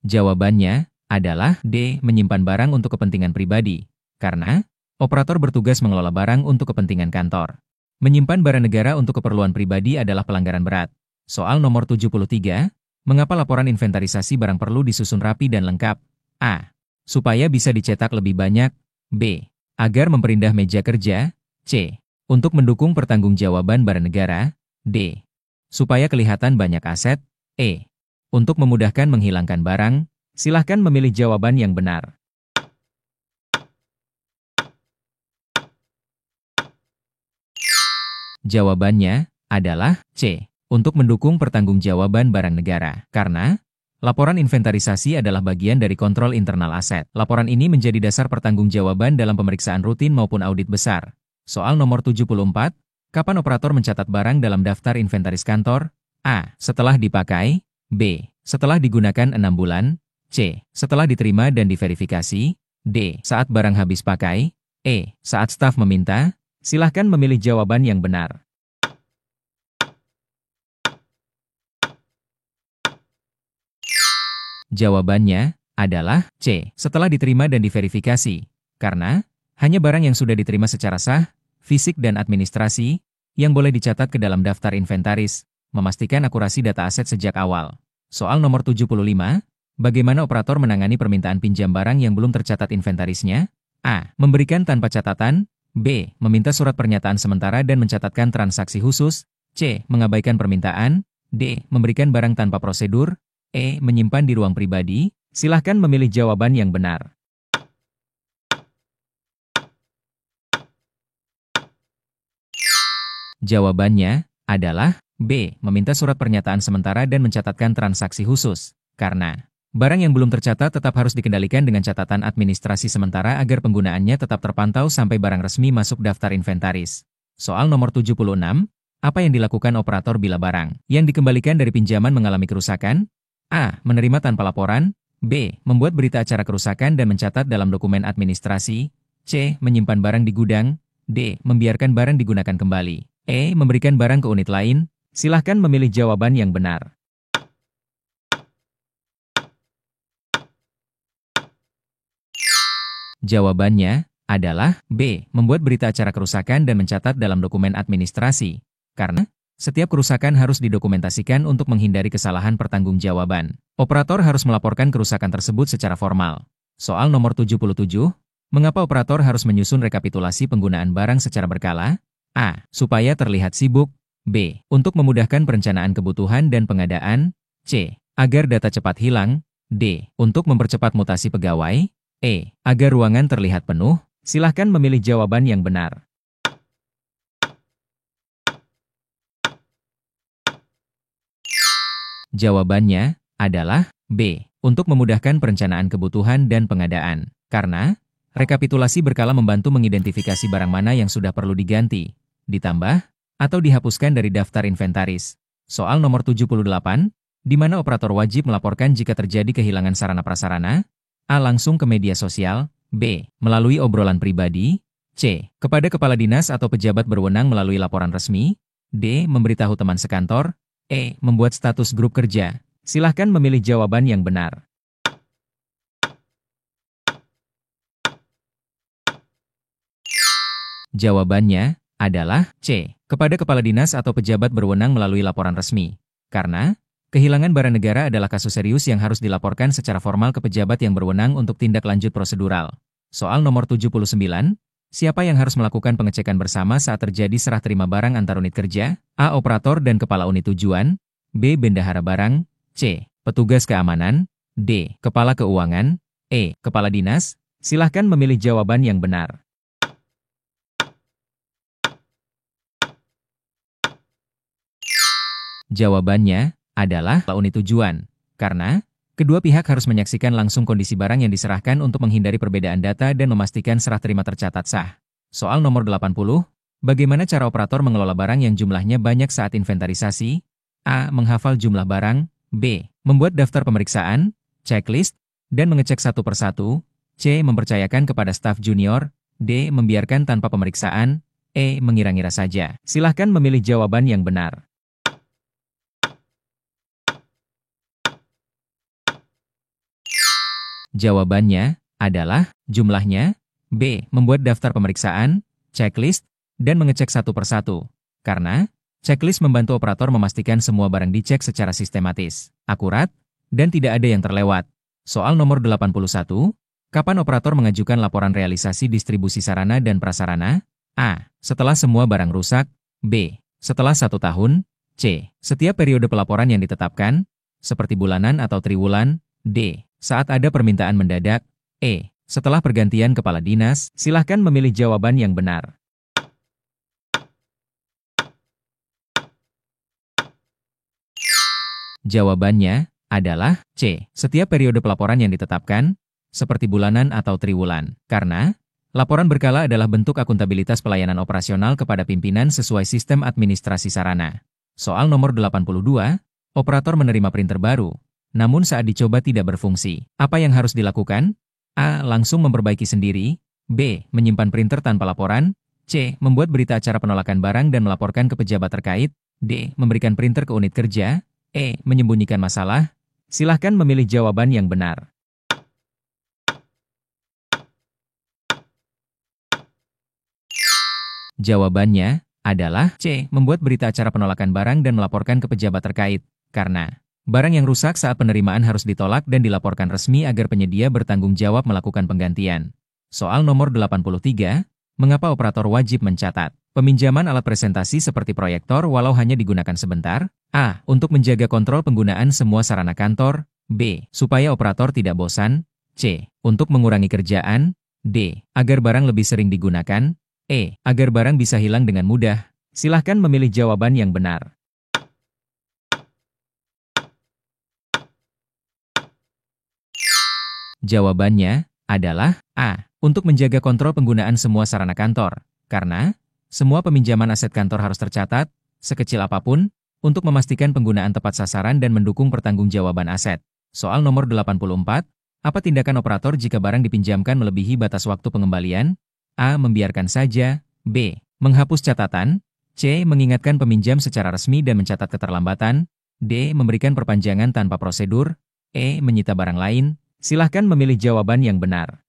[SPEAKER 1] Jawabannya adalah D. Menyimpan barang untuk kepentingan pribadi. Karena operator bertugas mengelola barang untuk kepentingan kantor. Menyimpan barang negara untuk keperluan pribadi adalah pelanggaran berat. Soal nomor 73, mengapa laporan inventarisasi barang perlu disusun rapi dan lengkap? A. Supaya bisa dicetak lebih banyak. B. Agar memperindah meja kerja. C. Untuk mendukung pertanggungjawaban barang negara. D. Supaya kelihatan banyak aset. E. Untuk memudahkan menghilangkan barang. Silahkan memilih jawaban yang benar. Jawabannya adalah C. Untuk mendukung pertanggungjawaban barang negara. Karena laporan inventarisasi adalah bagian dari kontrol internal aset. Laporan ini menjadi dasar pertanggungjawaban dalam pemeriksaan rutin maupun audit besar. Soal nomor 74, kapan operator mencatat barang dalam daftar inventaris kantor? A. Setelah dipakai. B. Setelah digunakan 6 bulan. C. Setelah diterima dan diverifikasi. D. Saat barang habis pakai. E. Saat staf meminta. Silahkan memilih jawaban yang benar. Jawabannya adalah C. Setelah diterima dan diverifikasi. Karena hanya barang yang sudah diterima secara sah, fisik dan administrasi, yang boleh dicatat ke dalam daftar inventaris, memastikan akurasi data aset sejak awal. Soal nomor 75, bagaimana operator menangani permintaan pinjam barang yang belum tercatat inventarisnya? A. Memberikan tanpa catatan. B. Meminta surat pernyataan sementara dan mencatatkan transaksi khusus. C. Mengabaikan permintaan. D. Memberikan barang tanpa prosedur. E. Menyimpan di ruang pribadi. Silahkan memilih jawaban yang benar. Jawabannya adalah B. Meminta surat pernyataan sementara dan mencatatkan transaksi khusus. Karena barang yang belum tercatat tetap harus dikendalikan dengan catatan administrasi sementara agar penggunaannya tetap terpantau sampai barang resmi masuk daftar inventaris. Soal nomor 76. Apa yang dilakukan operator bila barang yang dikembalikan dari pinjaman mengalami kerusakan? A. Menerima tanpa laporan. B. Membuat berita acara kerusakan dan mencatat dalam dokumen administrasi. C. Menyimpan barang di gudang. D. Membiarkan barang digunakan kembali. E. Memberikan barang ke unit lain. Silahkan memilih jawaban yang benar. Jawabannya adalah B. Membuat berita acara kerusakan dan mencatat dalam dokumen administrasi. Karena setiap kerusakan harus didokumentasikan untuk menghindari kesalahan pertanggungjawaban. Operator harus melaporkan kerusakan tersebut secara formal. Soal nomor 77. Mengapa operator harus menyusun rekapitulasi penggunaan barang secara berkala? A. Supaya terlihat sibuk. B. Untuk memudahkan perencanaan kebutuhan dan pengadaan. C. Agar data cepat hilang. D. Untuk mempercepat mutasi pegawai. E. Agar ruangan terlihat penuh. Silahkan memilih jawaban yang benar. Jawabannya adalah B. Untuk memudahkan perencanaan kebutuhan dan pengadaan. Karena rekapitulasi berkala membantu mengidentifikasi barang mana yang sudah perlu diganti, ditambah, atau dihapuskan dari daftar inventaris. Soal nomor 78. Di mana operator wajib melaporkan jika terjadi kehilangan sarana prasarana? A. Langsung ke media sosial. B. Melalui obrolan pribadi. C. Kepada kepala dinas atau pejabat berwenang melalui laporan resmi. D. Memberitahu teman sekantor. E. Membuat status grup kerja. Silahkan memilih jawaban yang benar. Jawabannya adalah C. Kepada kepala dinas atau pejabat berwenang melalui laporan resmi. Karena kehilangan barang negara adalah kasus serius yang harus dilaporkan secara formal ke pejabat yang berwenang untuk tindak lanjut prosedural. Soal nomor 79. Siapa yang harus melakukan pengecekan bersama saat terjadi serah terima barang antar unit kerja? A. Operator dan kepala unit tujuan. B. Bendahara barang. C. Petugas keamanan. D. Kepala keuangan. E. Kepala dinas. Silahkan memilih jawaban yang benar. Jawabannya adalah unit tujuan. Karena kedua pihak harus menyaksikan langsung kondisi barang yang diserahkan untuk menghindari perbedaan data dan memastikan serah terima tercatat sah. Soal nomor 80. Bagaimana cara operator mengelola barang yang jumlahnya banyak saat inventarisasi? A. Menghafal jumlah barang. B. Membuat daftar pemeriksaan, checklist, dan mengecek satu persatu. C. Mempercayakan kepada staf junior. D. Membiarkan tanpa pemeriksaan. E. Mengira-ngira saja. Silahkan memilih jawaban yang benar. Jawabannya adalah jumlahnya. B. Membuat daftar pemeriksaan, checklist, dan mengecek satu persatu. Karena checklist membantu operator memastikan semua barang dicek secara sistematis, akurat, dan tidak ada yang terlewat. Soal nomor 81. Kapan operator mengajukan laporan realisasi distribusi sarana dan prasarana? A. Setelah semua barang rusak. B. Setelah 1 tahun. C. Setiap periode pelaporan yang ditetapkan, seperti bulanan atau triwulan. D. Saat ada permintaan mendadak. E. Setelah pergantian kepala dinas. Silahkan memilih jawaban yang benar. Jawabannya adalah C. Setiap periode pelaporan yang ditetapkan, seperti bulanan atau triwulan. Karena laporan berkala adalah bentuk akuntabilitas pelayanan operasional kepada pimpinan sesuai sistem administrasi sarana. Soal nomor 82. Operator menerima printer baru, namun saat dicoba tidak berfungsi. Apa yang harus dilakukan? A. Langsung memperbaiki sendiri. B. Menyimpan printer tanpa laporan. C. Membuat berita acara penolakan barang dan melaporkan ke pejabat terkait. D. Memberikan printer ke unit kerja. E. Menyembunyikan masalah. Silahkan memilih jawaban yang benar. Jawabannya adalah C. Membuat berita acara penolakan barang dan melaporkan ke pejabat terkait. Karena barang yang rusak saat penerimaan harus ditolak dan dilaporkan resmi agar penyedia bertanggung jawab melakukan penggantian. Soal nomor 83. Mengapa operator wajib mencatat peminjaman alat presentasi seperti proyektor walau hanya digunakan sebentar? A. Untuk menjaga kontrol penggunaan semua sarana kantor. B. Supaya operator tidak bosan. C. Untuk mengurangi kerjaan. D. Agar barang lebih sering digunakan. E. Agar barang bisa hilang dengan mudah. Silahkan memilih jawaban yang benar. Jawabannya adalah A. Untuk menjaga kontrol penggunaan semua sarana kantor. Karena semua peminjaman aset kantor harus tercatat, sekecil apapun, untuk memastikan penggunaan tepat sasaran dan mendukung pertanggungjawaban aset. Soal nomor 84, apa tindakan operator jika barang dipinjamkan melebihi batas waktu pengembalian? A. Membiarkan saja. B. Menghapus catatan. C. Mengingatkan peminjam secara resmi dan mencatat keterlambatan. D. Memberikan perpanjangan tanpa prosedur. E. Menyita barang lain. Silahkan memilih jawaban yang benar.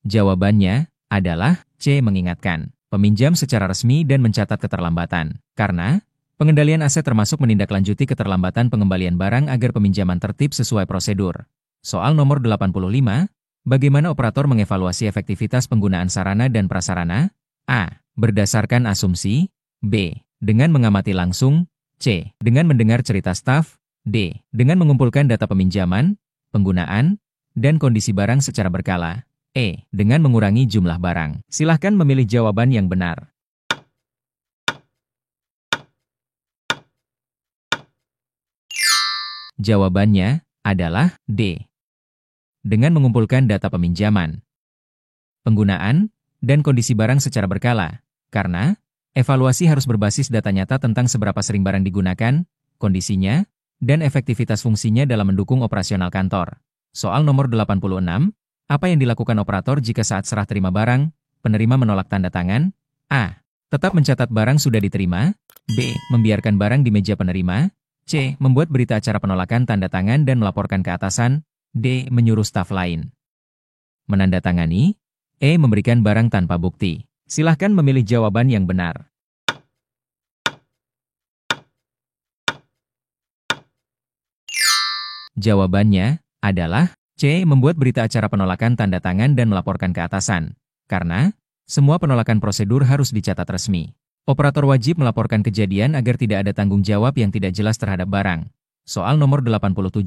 [SPEAKER 1] Jawabannya adalah C. Mengingatkan peminjam secara resmi dan mencatat keterlambatan. Karena pengendalian aset termasuk menindaklanjuti keterlambatan pengembalian barang agar peminjaman tertib sesuai prosedur. Soal nomor 85, bagaimana operator mengevaluasi efektivitas penggunaan sarana dan prasarana? A. Berdasarkan asumsi. B. Dengan mengamati langsung. C. Dengan mendengar cerita staf. D. Dengan mengumpulkan data peminjaman, penggunaan, dan kondisi barang secara berkala. E. Dengan mengurangi jumlah barang. Silahkan memilih jawaban yang benar. Jawabannya adalah D. Dengan mengumpulkan data peminjaman, penggunaan, dan kondisi barang secara berkala. Karena evaluasi harus berbasis data nyata tentang seberapa sering barang digunakan, kondisinya, dan efektivitas fungsinya dalam mendukung operasional kantor. Soal nomor 86, apa yang dilakukan operator jika saat serah terima barang, penerima menolak tanda tangan? A. Tetap mencatat barang sudah diterima. B. Membiarkan barang di meja penerima. C. Membuat berita acara penolakan tanda tangan dan melaporkan ke atasan. D. Menyuruh staf lain menandatangani. E. Memberikan barang tanpa bukti. Silahkan memilih jawaban yang benar. Jawabannya adalah C. Membuat berita acara penolakan tanda tangan dan melaporkan ke atasan. Karena semua penolakan prosedur harus dicatat resmi. Operator wajib melaporkan kejadian agar tidak ada tanggung jawab yang tidak jelas terhadap barang. Soal nomor 87,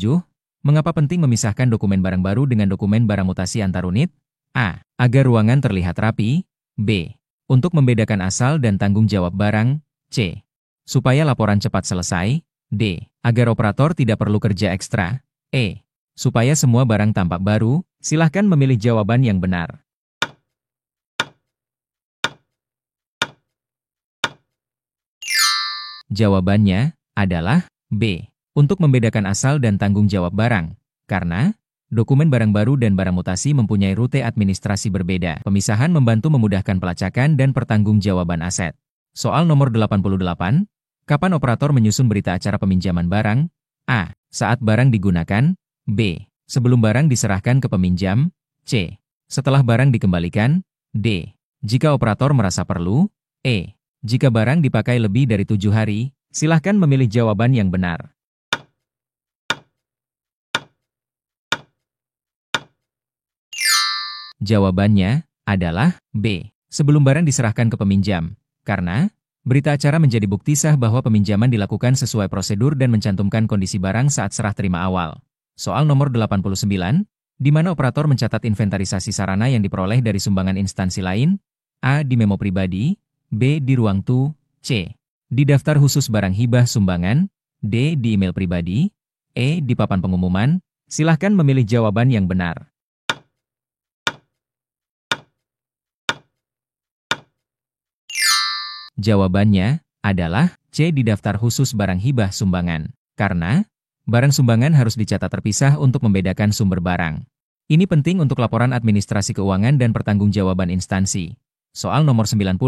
[SPEAKER 1] mengapa penting memisahkan dokumen barang baru dengan dokumen barang mutasi antar unit? A. Agar ruangan terlihat rapi. B. Untuk membedakan asal dan tanggung jawab barang. C. Supaya laporan cepat selesai. D. Agar operator tidak perlu kerja ekstra. E. Supaya semua barang tampak baru. Silahkan memilih jawaban yang benar. Jawabannya adalah B. Untuk membedakan asal dan tanggung jawab barang. Karena dokumen barang baru dan barang mutasi mempunyai rute administrasi berbeda. Pemisahan membantu memudahkan pelacakan dan pertanggungjawaban aset. Soal nomor 88, kapan operator menyusun berita acara peminjaman barang? A. Saat barang digunakan. B. Sebelum barang diserahkan ke peminjam. C. Setelah barang dikembalikan. D. Jika operator merasa perlu. E. Jika barang dipakai lebih dari 7 hari, silahkan memilih jawaban yang benar. Jawabannya adalah B. Sebelum barang diserahkan ke peminjam. Karena berita acara menjadi bukti sah bahwa peminjaman dilakukan sesuai prosedur dan mencantumkan kondisi barang saat serah terima awal. Soal nomor 89, di mana operator mencatat inventarisasi sarana yang diperoleh dari sumbangan instansi lain? A. Di memo pribadi. B. Di ruang tu. C. Di daftar khusus barang hibah sumbangan. D. Di email pribadi. E. Di papan pengumuman. Silahkan memilih jawaban yang benar. Jawabannya adalah C. Di daftar khusus barang hibah sumbangan. Karena barang sumbangan harus dicatat terpisah untuk membedakan sumber barang. Ini penting untuk laporan administrasi keuangan dan pertanggungjawaban instansi. Soal nomor 90,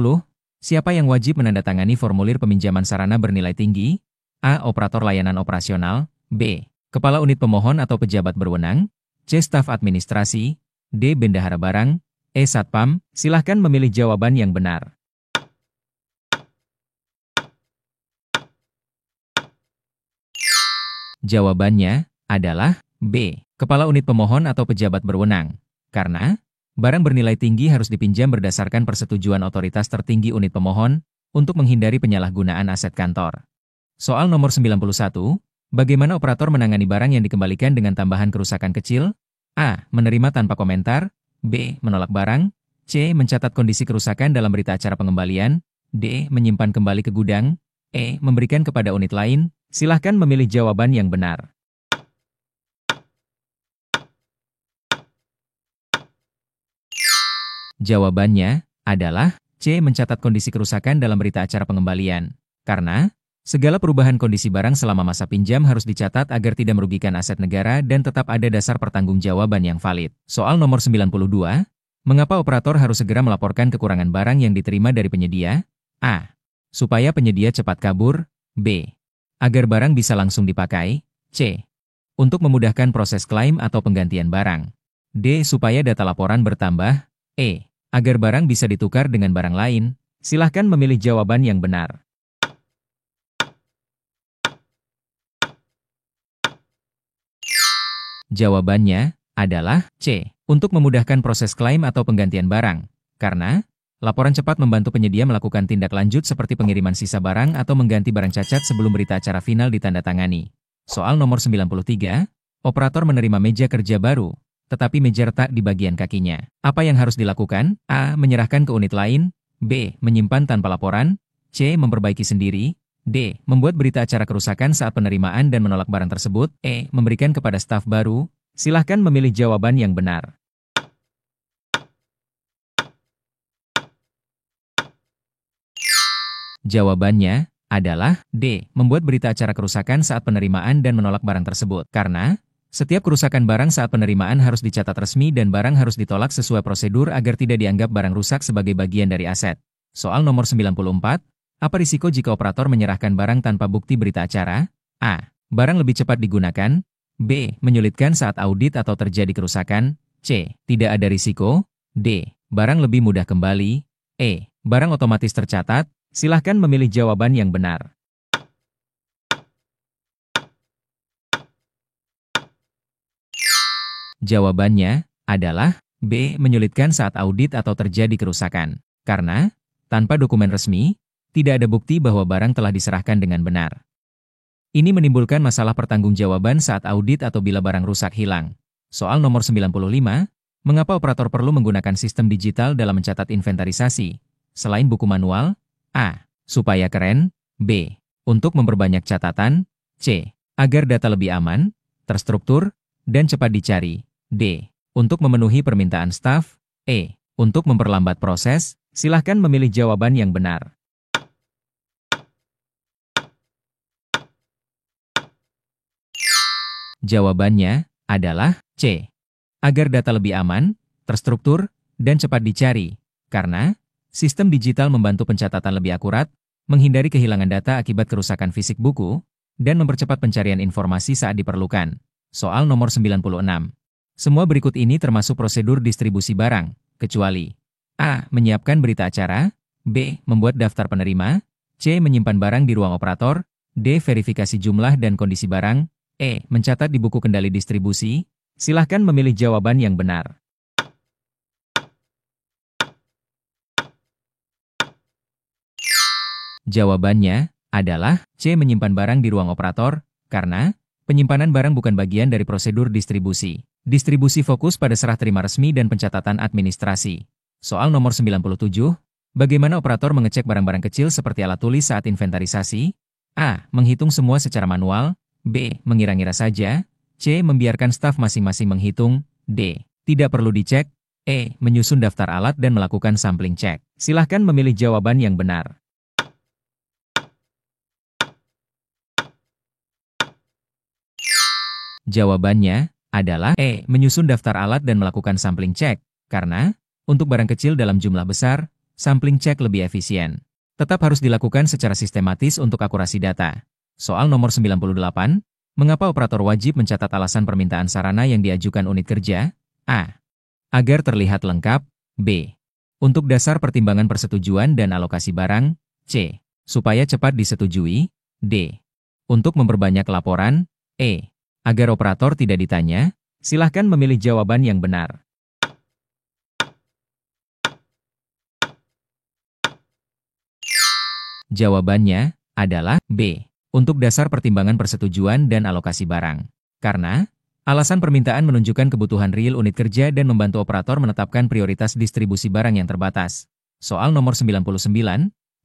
[SPEAKER 1] siapa yang wajib menandatangani formulir peminjaman sarana bernilai tinggi? A. Operator layanan operasional. B. Kepala unit pemohon atau pejabat berwenang. C. Staf administrasi. D. Bendahara barang. E. Satpam. Silahkan memilih jawaban yang benar. Jawabannya adalah B. Kepala unit pemohon atau pejabat berwenang. Karena barang bernilai tinggi harus dipinjam berdasarkan persetujuan otoritas tertinggi unit pemohon untuk menghindari penyalahgunaan aset kantor. Soal nomor 91, bagaimana operator menangani barang yang dikembalikan dengan tambahan kerusakan kecil? A. Menerima tanpa komentar. B. Menolak barang. C. Mencatat kondisi kerusakan dalam berita acara pengembalian. D. Menyimpan kembali ke gudang. E. Memberikan kepada unit lain. Silahkan memilih jawaban yang benar. Jawabannya adalah C. Mencatat kondisi kerusakan dalam berita acara pengembalian. Karena segala perubahan kondisi barang selama masa pinjam harus dicatat agar tidak merugikan aset negara dan tetap ada dasar pertanggungjawaban yang valid. Soal nomor 92. Mengapa operator harus segera melaporkan kekurangan barang yang diterima dari penyedia? A. Supaya penyedia cepat kabur. B. Agar barang bisa langsung dipakai. C. Untuk memudahkan proses klaim atau penggantian barang. D. Supaya data laporan bertambah. E. Agar barang bisa ditukar dengan barang lain. Silahkan memilih jawaban yang benar. Jawabannya adalah C. Untuk memudahkan proses klaim atau penggantian barang. Karena laporan cepat membantu penyedia melakukan tindak lanjut seperti pengiriman sisa barang atau mengganti barang cacat sebelum berita acara final ditandatangani. Soal nomor 93. Operator menerima meja kerja baru, tetapi meja retak di bagian kakinya. Apa yang harus dilakukan? A. Menyerahkan ke unit lain. B. Menyimpan tanpa laporan. C. Memperbaiki sendiri. D. Membuat berita acara kerusakan saat penerimaan dan menolak barang tersebut. E. Memberikan kepada staf baru. Silahkan memilih jawaban yang benar. Jawabannya adalah D. Membuat berita acara kerusakan saat penerimaan dan menolak barang tersebut. Karena setiap kerusakan barang saat penerimaan harus dicatat resmi dan barang harus ditolak sesuai prosedur agar tidak dianggap barang rusak sebagai bagian dari aset. Soal nomor 94. Apa risiko jika operator menyerahkan barang tanpa bukti berita acara? A. Barang lebih cepat digunakan. B. Menyulitkan saat audit atau terjadi kerusakan. C. Tidak ada risiko. D. Barang lebih mudah kembali. E. Barang otomatis tercatat. Silahkan memilih jawaban yang benar. Jawabannya adalah B. Menyulitkan saat audit atau terjadi kerusakan. Karena tanpa dokumen resmi, tidak ada bukti bahwa barang telah diserahkan dengan benar. Ini menimbulkan masalah pertanggungjawaban saat audit atau bila barang rusak hilang. Soal nomor 95. Mengapa operator perlu menggunakan sistem digital dalam mencatat inventarisasi, selain buku manual? A. Supaya keren. B. Untuk memperbanyak catatan. C. Agar data lebih aman, terstruktur, dan cepat dicari. D. Untuk memenuhi permintaan staf. E. Untuk memperlambat proses. Silahkan memilih jawaban yang benar. Jawabannya adalah C. Agar data lebih aman, terstruktur, dan cepat dicari. Karena sistem digital membantu pencatatan lebih akurat, menghindari kehilangan data akibat kerusakan fisik buku, dan mempercepat pencarian informasi saat diperlukan. Soal nomor 96. Semua berikut ini termasuk prosedur distribusi barang, kecuali A. Menyiapkan berita acara. B. Membuat daftar penerima. C. Menyimpan barang di ruang operator. D. Verifikasi jumlah dan kondisi barang. E. Mencatat di buku kendali distribusi. Silahkan memilih jawaban yang benar. Jawabannya adalah C. Menyimpan barang di ruang operator, karena penyimpanan barang bukan bagian dari prosedur distribusi. Distribusi fokus pada serah terima resmi dan pencatatan administrasi. Soal nomor 97. Bagaimana operator mengecek barang-barang kecil seperti alat tulis saat inventarisasi? A. Menghitung semua secara manual. B. Mengira-ngira saja. C. Membiarkan staf masing-masing menghitung. D. Tidak perlu dicek. E. Menyusun daftar alat dan melakukan sampling cek. Silahkan memilih jawaban yang benar. Jawabannya adalah E. Menyusun daftar alat dan melakukan sampling cek. Karena untuk barang kecil dalam jumlah besar, sampling cek lebih efisien. Tetap harus dilakukan secara sistematis untuk akurasi data. Soal nomor 98. Mengapa operator wajib mencatat alasan permintaan sarana yang diajukan unit kerja? A. Agar terlihat lengkap. B. Untuk dasar pertimbangan persetujuan dan alokasi barang. C. Supaya cepat disetujui. D. Untuk memperbanyak laporan. E. Agar operator tidak ditanya. Silahkan memilih jawaban yang benar. Jawabannya adalah B. Untuk dasar pertimbangan persetujuan dan alokasi barang. Karena Alasan permintaan menunjukkan kebutuhan real unit kerja dan membantu operator menetapkan prioritas distribusi barang yang terbatas. Soal nomor 99,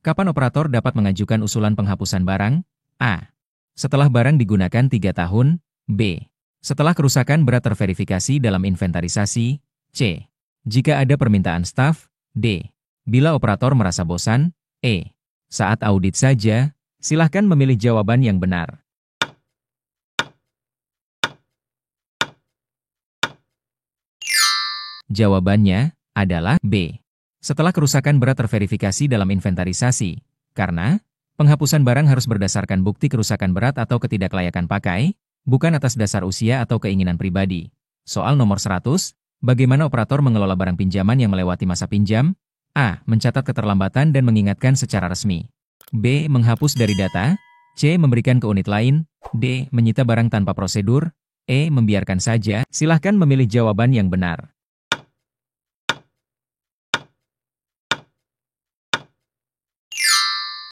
[SPEAKER 1] kapan operator dapat mengajukan usulan penghapusan barang? A. Setelah barang digunakan 3 tahun. B. Setelah kerusakan berat terverifikasi dalam inventarisasi. C. Jika ada permintaan staf. D. Bila operator merasa bosan. E. Saat audit saja. Silahkan memilih jawaban yang benar. Jawabannya adalah B. Setelah kerusakan berat terverifikasi dalam inventarisasi. Karena penghapusan barang harus berdasarkan bukti kerusakan berat atau ketidaklayakan pakai, bukan atas dasar usia atau keinginan pribadi. Soal nomor 100, bagaimana operator mengelola barang pinjaman yang melewati masa pinjam? A. Mencatat keterlambatan dan mengingatkan secara resmi. B. Menghapus dari data. C. Memberikan ke unit lain. D. Menyita barang tanpa prosedur. E. Membiarkan saja. Silahkan memilih jawaban yang benar.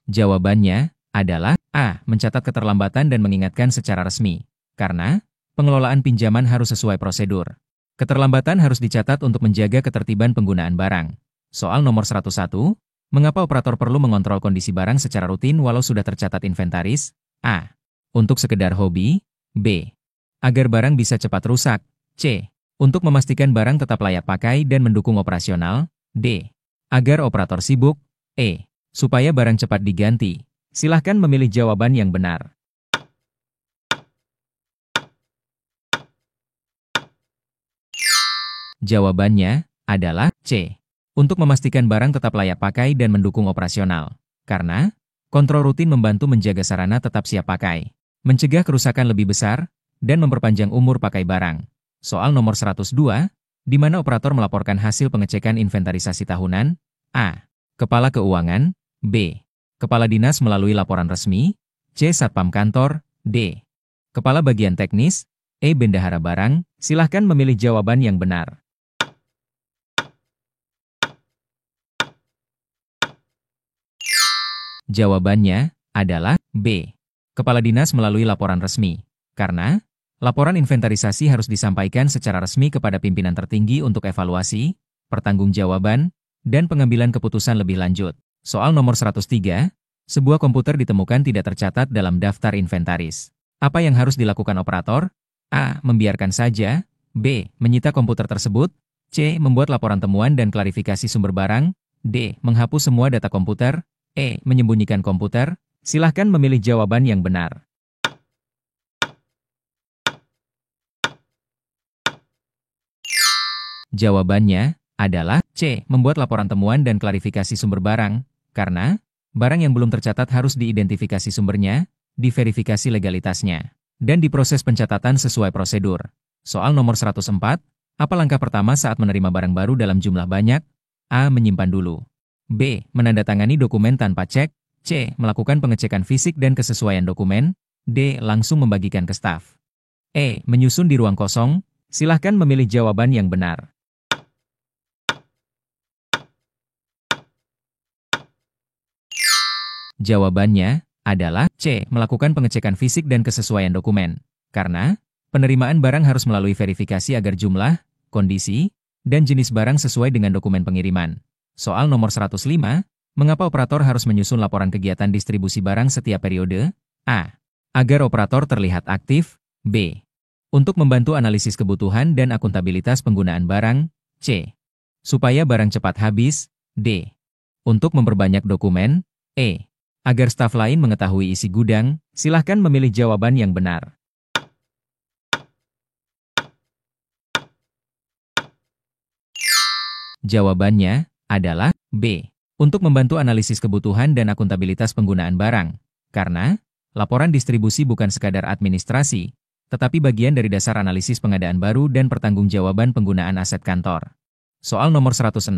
[SPEAKER 1] Jawabannya adalah A. Mencatat keterlambatan dan mengingatkan secara resmi. Karena pengelolaan pinjaman harus sesuai prosedur. Keterlambatan harus dicatat untuk menjaga ketertiban penggunaan barang. Soal nomor 101, mengapa operator perlu mengontrol kondisi barang secara rutin walau sudah tercatat inventaris? A. Untuk sekedar hobi. B. Agar barang bisa cepat rusak. C. Untuk memastikan barang tetap layak pakai dan mendukung operasional. D. Agar operator sibuk. E. Supaya barang cepat diganti. Silahkan memilih jawaban yang benar. Jawabannya adalah C. Untuk memastikan barang tetap layak pakai dan mendukung operasional. Karena kontrol rutin membantu menjaga sarana tetap siap pakai, mencegah kerusakan lebih besar, dan memperpanjang umur pakai barang. Soal nomor 102, di mana operator melaporkan hasil pengecekan inventarisasi tahunan? A. Kepala Keuangan. B. Kepala Dinas melalui laporan resmi. C. Satpam Kantor. D. Kepala Bagian Teknis. E. Bendahara Barang. Silahkan memilih jawaban yang benar. Jawabannya adalah B. Kepala Dinas melalui laporan resmi. Karena laporan inventarisasi harus disampaikan secara resmi kepada pimpinan tertinggi untuk evaluasi, pertanggungjawaban, dan pengambilan keputusan lebih lanjut. Soal nomor 103, sebuah komputer ditemukan tidak tercatat dalam daftar inventaris. Apa yang harus dilakukan operator? A. Membiarkan saja. B. Menyita komputer tersebut. C. Membuat laporan temuan dan klarifikasi sumber barang. D. Menghapus semua data komputer. E. Menyembunyikan komputer. Silahkan memilih jawaban yang benar. Jawabannya adalah C. Membuat laporan temuan dan klarifikasi sumber barang. Karena barang yang belum tercatat harus diidentifikasi sumbernya, diverifikasi legalitasnya, dan diproses pencatatan sesuai prosedur. Soal nomor 104, apa langkah pertama saat menerima barang baru dalam jumlah banyak? A. Menyimpan dulu. B. Menandatangani dokumen tanpa cek. C. Melakukan pengecekan fisik dan kesesuaian dokumen. D. Langsung membagikan ke staf. E. Menyusun di ruang kosong. Silahkan memilih jawaban yang benar. Jawabannya adalah C. Melakukan pengecekan fisik dan kesesuaian dokumen. Karena penerimaan barang harus melalui verifikasi agar jumlah, kondisi, dan jenis barang sesuai dengan dokumen pengiriman. Soal nomor 105, mengapa operator harus menyusun laporan kegiatan distribusi barang setiap periode? A. Agar operator terlihat aktif. B. Untuk membantu analisis kebutuhan dan akuntabilitas penggunaan barang. C. Supaya barang cepat habis. D. Untuk memperbanyak dokumen. E. Agar staf lain mengetahui isi gudang. Silahkan memilih jawaban yang benar. Jawabannya adalah B. Untuk membantu analisis kebutuhan dan akuntabilitas penggunaan barang. Karena laporan distribusi bukan sekadar administrasi, tetapi bagian dari dasar analisis pengadaan baru dan pertanggungjawaban penggunaan aset kantor. Soal nomor 106,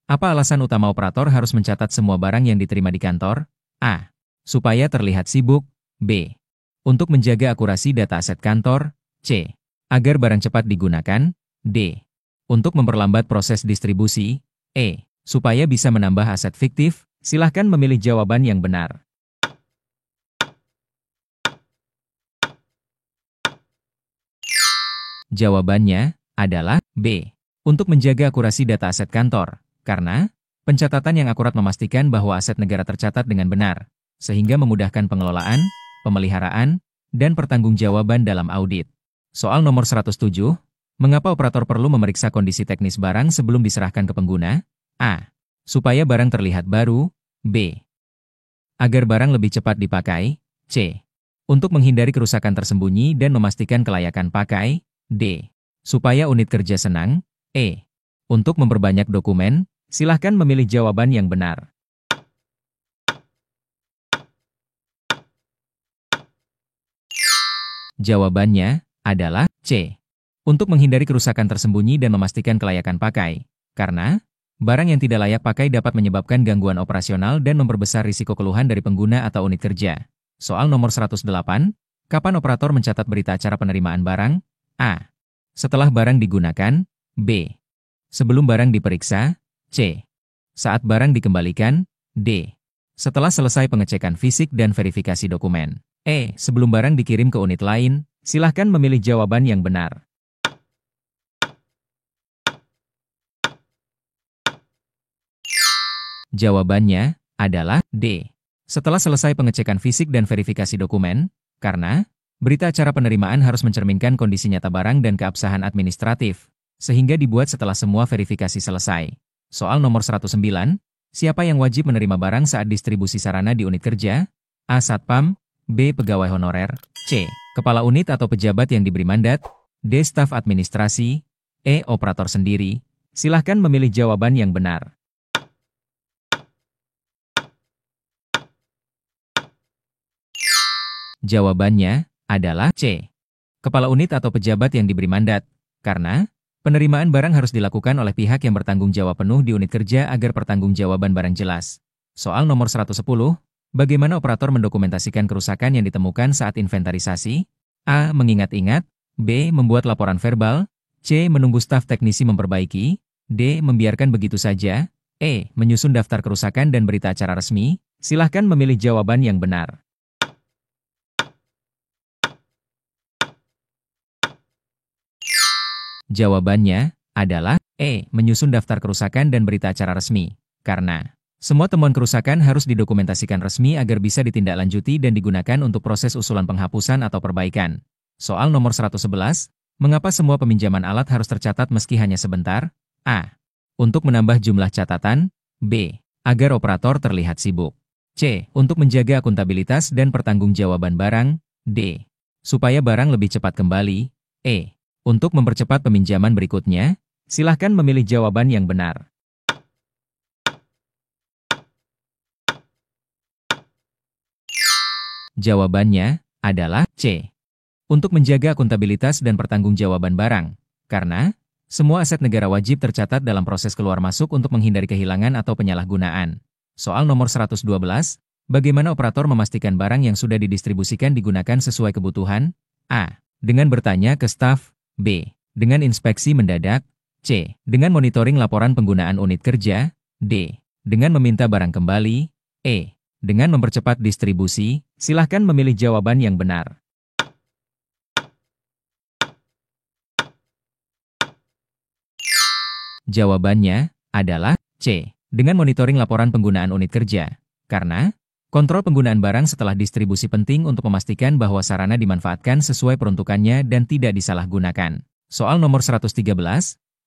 [SPEAKER 1] apa alasan utama operator harus mencatat semua barang yang diterima di kantor? A. Supaya terlihat sibuk. B. Untuk menjaga akurasi data aset kantor. C. Agar barang cepat digunakan. D. Untuk memperlambat proses distribusi. E. Supaya bisa menambah aset fiktif. Silahkan memilih jawaban yang benar. Jawabannya adalah B. Untuk menjaga akurasi data aset kantor, karena pencatatan yang akurat memastikan bahwa aset negara tercatat dengan benar, sehingga memudahkan pengelolaan, pemeliharaan, dan pertanggungjawaban dalam audit. Soal nomor 107, mengapa operator perlu memeriksa kondisi teknis barang sebelum diserahkan ke pengguna? A. Supaya barang terlihat baru. B. Agar barang lebih cepat dipakai. C. Untuk menghindari kerusakan tersembunyi dan memastikan kelayakan pakai. D. Supaya unit kerja senang. E. Untuk memperbanyak dokumen. Silahkan memilih jawaban yang benar. Jawabannya adalah C. Untuk menghindari kerusakan tersembunyi dan memastikan kelayakan pakai. Karena barang yang tidak layak pakai dapat menyebabkan gangguan operasional dan memperbesar risiko keluhan dari pengguna atau unit kerja. Soal nomor 108, kapan operator mencatat berita acara penerimaan barang? A. Setelah barang digunakan. B. Sebelum barang diperiksa. C. Saat barang dikembalikan. D. Setelah selesai pengecekan fisik dan verifikasi dokumen. E. Sebelum barang dikirim ke unit lain. Silahkan memilih jawaban yang benar. Jawabannya adalah D. Setelah selesai pengecekan fisik dan verifikasi dokumen, karena berita acara penerimaan harus mencerminkan kondisi nyata barang dan keabsahan administratif, sehingga dibuat setelah semua verifikasi selesai. Soal nomor 109, siapa yang wajib menerima barang saat distribusi sarana di unit kerja? A. Satpam. B. Pegawai honorer. C. Kepala unit atau pejabat yang diberi mandat. D. Staf administrasi. E. Operator sendiri. Silahkan memilih jawaban yang benar. Jawabannya adalah C. Kepala unit atau pejabat yang diberi mandat. Karena penerimaan barang harus dilakukan oleh pihak yang bertanggung jawab penuh di unit kerja agar pertanggungjawaban barang jelas. Soal nomor 110, bagaimana operator mendokumentasikan kerusakan yang ditemukan saat inventarisasi? A. Mengingat-ingat. B. Membuat laporan verbal. C. Menunggu staf teknisi memperbaiki. D. Membiarkan begitu saja. E. Menyusun daftar kerusakan dan berita acara resmi. Silahkan memilih jawaban yang benar. Jawabannya adalah E. Menyusun daftar kerusakan dan berita acara resmi. Karena semua temuan kerusakan harus didokumentasikan resmi agar bisa ditindaklanjuti dan digunakan untuk proses usulan penghapusan atau perbaikan. Soal nomor 111, mengapa semua peminjaman alat harus tercatat meski hanya sebentar? A. Untuk menambah jumlah catatan. B. Agar operator terlihat sibuk. C. Untuk menjaga akuntabilitas dan pertanggungjawaban barang. D. Supaya barang lebih cepat kembali. E. Untuk mempercepat peminjaman berikutnya. Silahkan memilih jawaban yang benar. Jawabannya adalah C. Untuk menjaga akuntabilitas dan pertanggungjawaban barang. Karena semua aset negara wajib tercatat dalam proses keluar masuk untuk menghindari kehilangan atau penyalahgunaan. Soal nomor 112, bagaimana operator memastikan barang yang sudah didistribusikan digunakan sesuai kebutuhan? A. Dengan bertanya ke staf. B. Dengan inspeksi mendadak. C. Dengan monitoring laporan penggunaan unit kerja. D. Dengan meminta barang kembali. E. Dengan mempercepat distribusi. Silahkan memilih jawaban yang benar. Jawabannya adalah C. Dengan monitoring laporan penggunaan unit kerja. Karena kontrol penggunaan barang setelah distribusi penting untuk memastikan bahwa sarana dimanfaatkan sesuai peruntukannya dan tidak disalahgunakan. Soal nomor 113,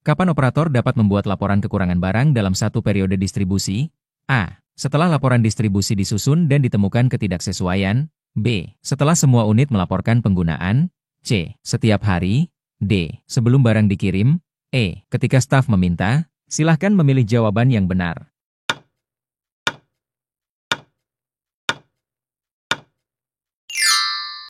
[SPEAKER 1] kapan operator dapat membuat laporan kekurangan barang dalam satu periode distribusi? A. Setelah laporan distribusi disusun dan ditemukan ketidaksesuaian. B. Setelah semua unit melaporkan penggunaan. C. Setiap hari. D. Sebelum barang dikirim. E. Ketika staf meminta. Silahkan memilih jawaban yang benar.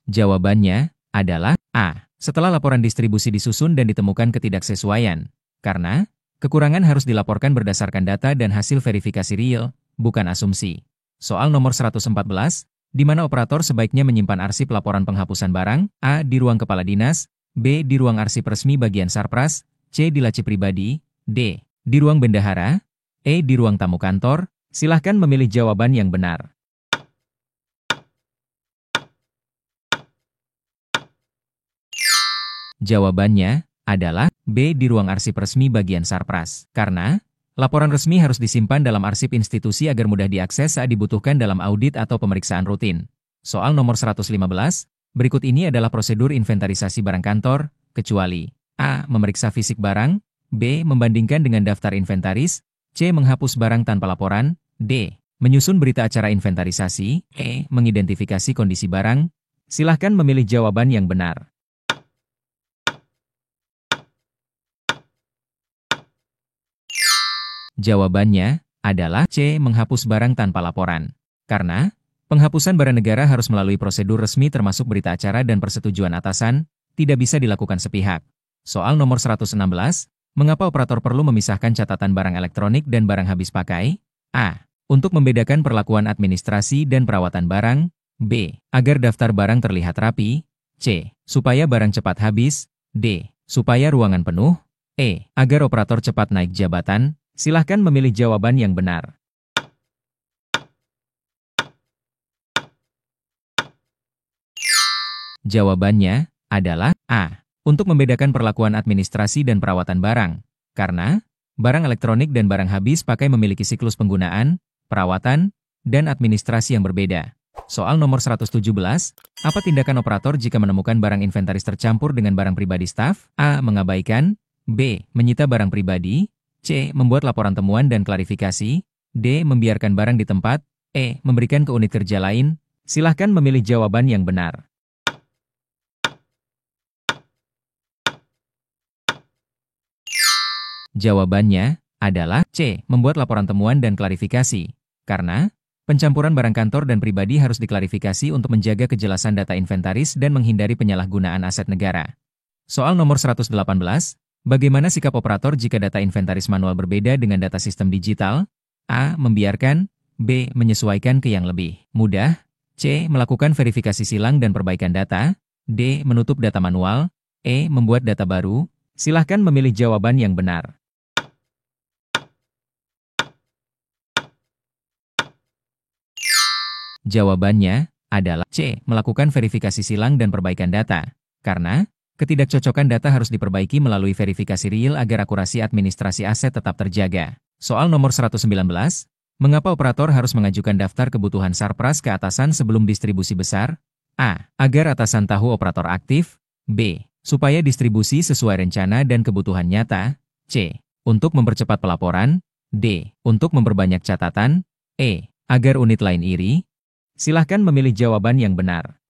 [SPEAKER 1] Jawabannya adalah A. Setelah laporan distribusi disusun dan ditemukan ketidaksesuaian. Karena kekurangan harus dilaporkan berdasarkan data dan hasil verifikasi real, bukan asumsi. Soal nomor 114, di mana operator sebaiknya menyimpan arsip laporan penghapusan barang? A. Di ruang kepala dinas. B. Di ruang arsip resmi bagian Sarpras. C. Di laci pribadi. D. Di ruang bendahara. E. Di ruang tamu kantor. Silahkan memilih jawaban yang benar. Jawabannya adalah B di ruang arsip resmi bagian Sarpras. Karena laporan resmi harus disimpan dalam arsip institusi agar mudah diakses saat dibutuhkan dalam audit atau pemeriksaan rutin. Soal nomor 115, berikut ini adalah prosedur inventarisasi barang kantor, kecuali A. Memeriksa fisik barang, B. Membandingkan dengan daftar inventaris, C. Menghapus barang tanpa laporan, D. Menyusun berita acara inventarisasi, E. Mengidentifikasi kondisi barang. Silahkan memilih jawaban yang benar. Jawabannya adalah C. Menghapus barang tanpa laporan. Karena penghapusan barang negara harus melalui prosedur resmi termasuk berita acara dan persetujuan atasan, tidak bisa dilakukan sepihak. Soal nomor 116, mengapa operator perlu memisahkan catatan barang elektronik dan barang habis pakai? A. Untuk membedakan perlakuan administrasi dan perawatan barang. B. Agar daftar barang terlihat rapi. C. Supaya barang cepat habis. D. Supaya ruangan penuh. E. Agar operator cepat naik jabatan. Silahkan memilih jawaban yang benar. Jawabannya adalah A. Untuk membedakan perlakuan administrasi dan perawatan barang. Karena barang elektronik dan barang habis pakai memiliki siklus penggunaan, perawatan, dan administrasi yang berbeda. Soal nomor 117, apa tindakan operator jika menemukan barang inventaris tercampur dengan barang pribadi staf? A. Mengabaikan. B. Menyita barang pribadi. C. Membuat laporan temuan dan klarifikasi. D. Membiarkan barang di tempat. E. Memberikan ke unit kerja lain. Silahkan memilih jawaban yang benar. Jawabannya adalah C. Membuat laporan temuan dan klarifikasi. Karena pencampuran barang kantor dan pribadi harus diklarifikasi untuk menjaga kejelasan data inventaris dan menghindari penyalahgunaan aset negara. Soal nomor 118, bagaimana sikap operator jika data inventaris manual berbeda dengan data sistem digital? A. Membiarkan. B. Menyesuaikan ke yang lebih mudah. C. Melakukan verifikasi silang dan perbaikan data. D. Menutup data manual. E. Membuat data baru. Silahkan memilih jawaban yang benar. Jawabannya adalah C. Melakukan verifikasi silang dan perbaikan data. Karena ketidakcocokan data harus diperbaiki melalui verifikasi real agar akurasi administrasi aset tetap terjaga. Soal nomor 119, mengapa operator harus mengajukan daftar kebutuhan Sarpras ke atasan sebelum distribusi besar? A. Agar atasan tahu operator aktif. B. Supaya distribusi sesuai rencana dan kebutuhan nyata. C. Untuk mempercepat pelaporan. D. Untuk memperbanyak catatan. E. Agar unit lain iri. Silahkan memilih jawaban yang benar.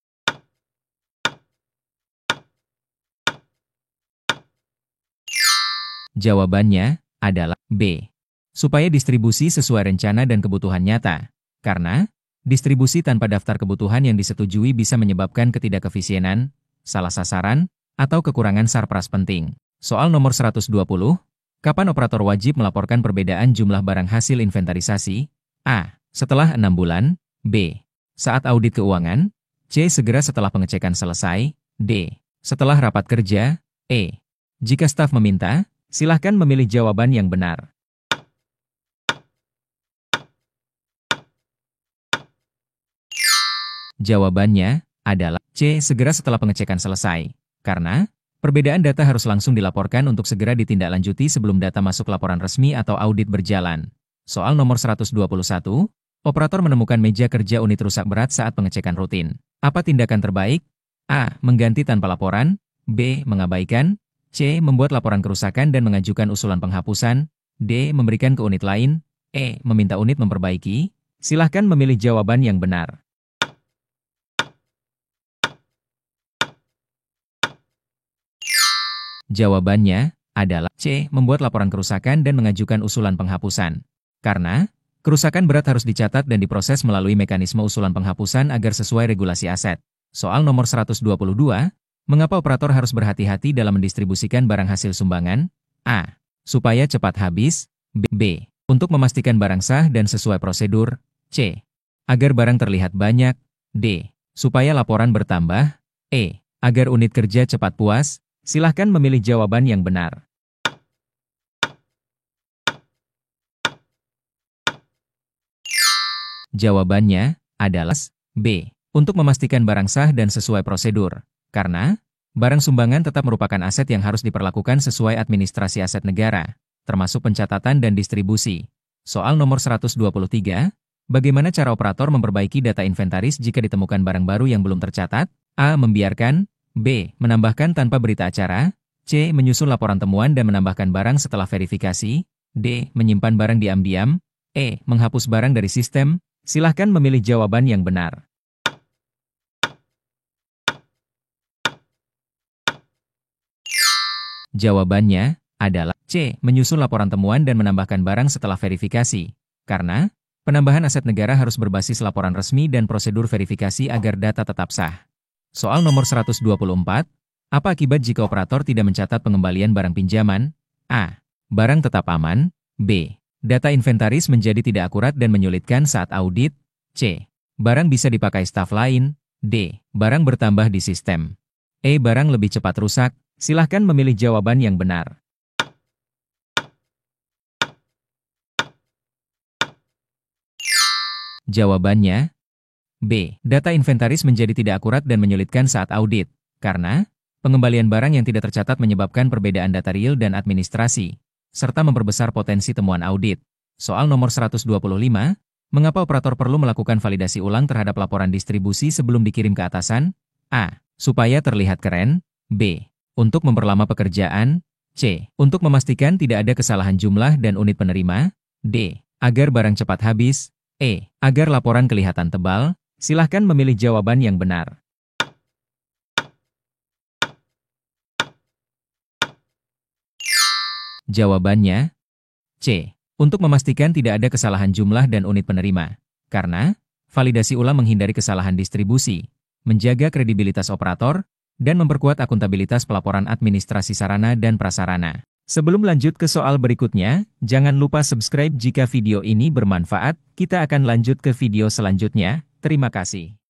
[SPEAKER 1] Jawabannya adalah B. Supaya distribusi sesuai rencana dan kebutuhan nyata. Karena distribusi tanpa daftar kebutuhan yang disetujui bisa menyebabkan ketidakefisienan, salah sasaran, atau kekurangan Sarpras penting. Soal nomor 120, kapan operator wajib melaporkan perbedaan jumlah barang hasil inventarisasi? A. Setelah 6 bulan. B. Saat audit keuangan. C. Segera setelah pengecekan selesai. D. Setelah rapat kerja. E. Jika staf meminta, silahkan memilih jawaban yang benar. Jawabannya adalah C. Segera setelah pengecekan selesai. Karena perbedaan data harus langsung dilaporkan untuk segera ditindaklanjuti sebelum data masuk laporan resmi atau audit berjalan. Soal nomor 121, operator menemukan meja kerja unit rusak berat saat pengecekan rutin. Apa tindakan terbaik? A. Mengganti tanpa laporan. B. Mengabaikan. C. Membuat laporan kerusakan dan mengajukan usulan penghapusan. D. Memberikan ke unit lain. E. Meminta unit memperbaiki. Silahkan memilih jawaban yang benar. Jawabannya adalah C. Membuat laporan kerusakan dan mengajukan usulan penghapusan. Karena kerusakan berat harus dicatat dan diproses melalui mekanisme usulan penghapusan agar sesuai regulasi aset. Soal nomor 122, mengapa operator harus berhati-hati dalam mendistribusikan barang hasil sumbangan? A. Supaya cepat habis. B. Untuk memastikan barang sah dan sesuai prosedur. C. Agar barang terlihat banyak. D. Supaya laporan bertambah. E. Agar unit kerja cepat puas. Silahkan memilih jawaban yang benar. Jawabannya adalah B. Untuk memastikan barang sah dan sesuai prosedur. Karena Barang sumbangan tetap merupakan aset yang harus diperlakukan sesuai administrasi aset negara, termasuk pencatatan dan distribusi. Soal nomor 123, bagaimana cara operator memperbaiki data inventaris jika ditemukan barang baru yang belum tercatat? A. Membiarkan. B. Menambahkan tanpa berita acara. C. Menyusun laporan temuan dan menambahkan barang setelah verifikasi. D. Menyimpan barang diam-diam. E. Menghapus barang dari sistem. Silahkan memilih jawaban yang benar. Jawabannya adalah C. Menyusun laporan temuan dan menambahkan barang setelah verifikasi. Karena penambahan aset negara harus berbasis laporan resmi dan prosedur verifikasi agar data tetap sah. Soal nomor 124, apa akibat jika operator tidak mencatat pengembalian barang pinjaman? A. Barang tetap aman. B. Data inventaris menjadi tidak akurat dan menyulitkan saat audit. C. Barang bisa dipakai staf lain. D. Barang bertambah di sistem. E. Barang lebih cepat rusak. Silahkan memilih jawaban yang benar. Jawabannya B. Data inventaris menjadi tidak akurat dan menyulitkan saat audit, karena pengembalian barang yang tidak tercatat menyebabkan perbedaan data real dan administrasi, serta memperbesar potensi temuan audit. Soal nomor 125, mengapa operator perlu melakukan validasi ulang terhadap laporan distribusi sebelum dikirim ke atasan? A. Supaya terlihat keren. B. Untuk memperlama pekerjaan. C. Untuk memastikan tidak ada kesalahan jumlah dan unit penerima. D. Agar barang cepat habis. E. Agar laporan kelihatan tebal. Silahkan memilih jawaban yang benar. Jawabannya C. Untuk memastikan tidak ada kesalahan jumlah dan unit penerima. Karena validasi ulang menghindari kesalahan distribusi, menjaga kredibilitas operator, dan memperkuat akuntabilitas pelaporan administrasi sarana dan prasarana. Sebelum lanjut ke soal berikutnya, jangan lupa subscribe jika video ini bermanfaat. Kita akan lanjut ke video selanjutnya. Terima kasih.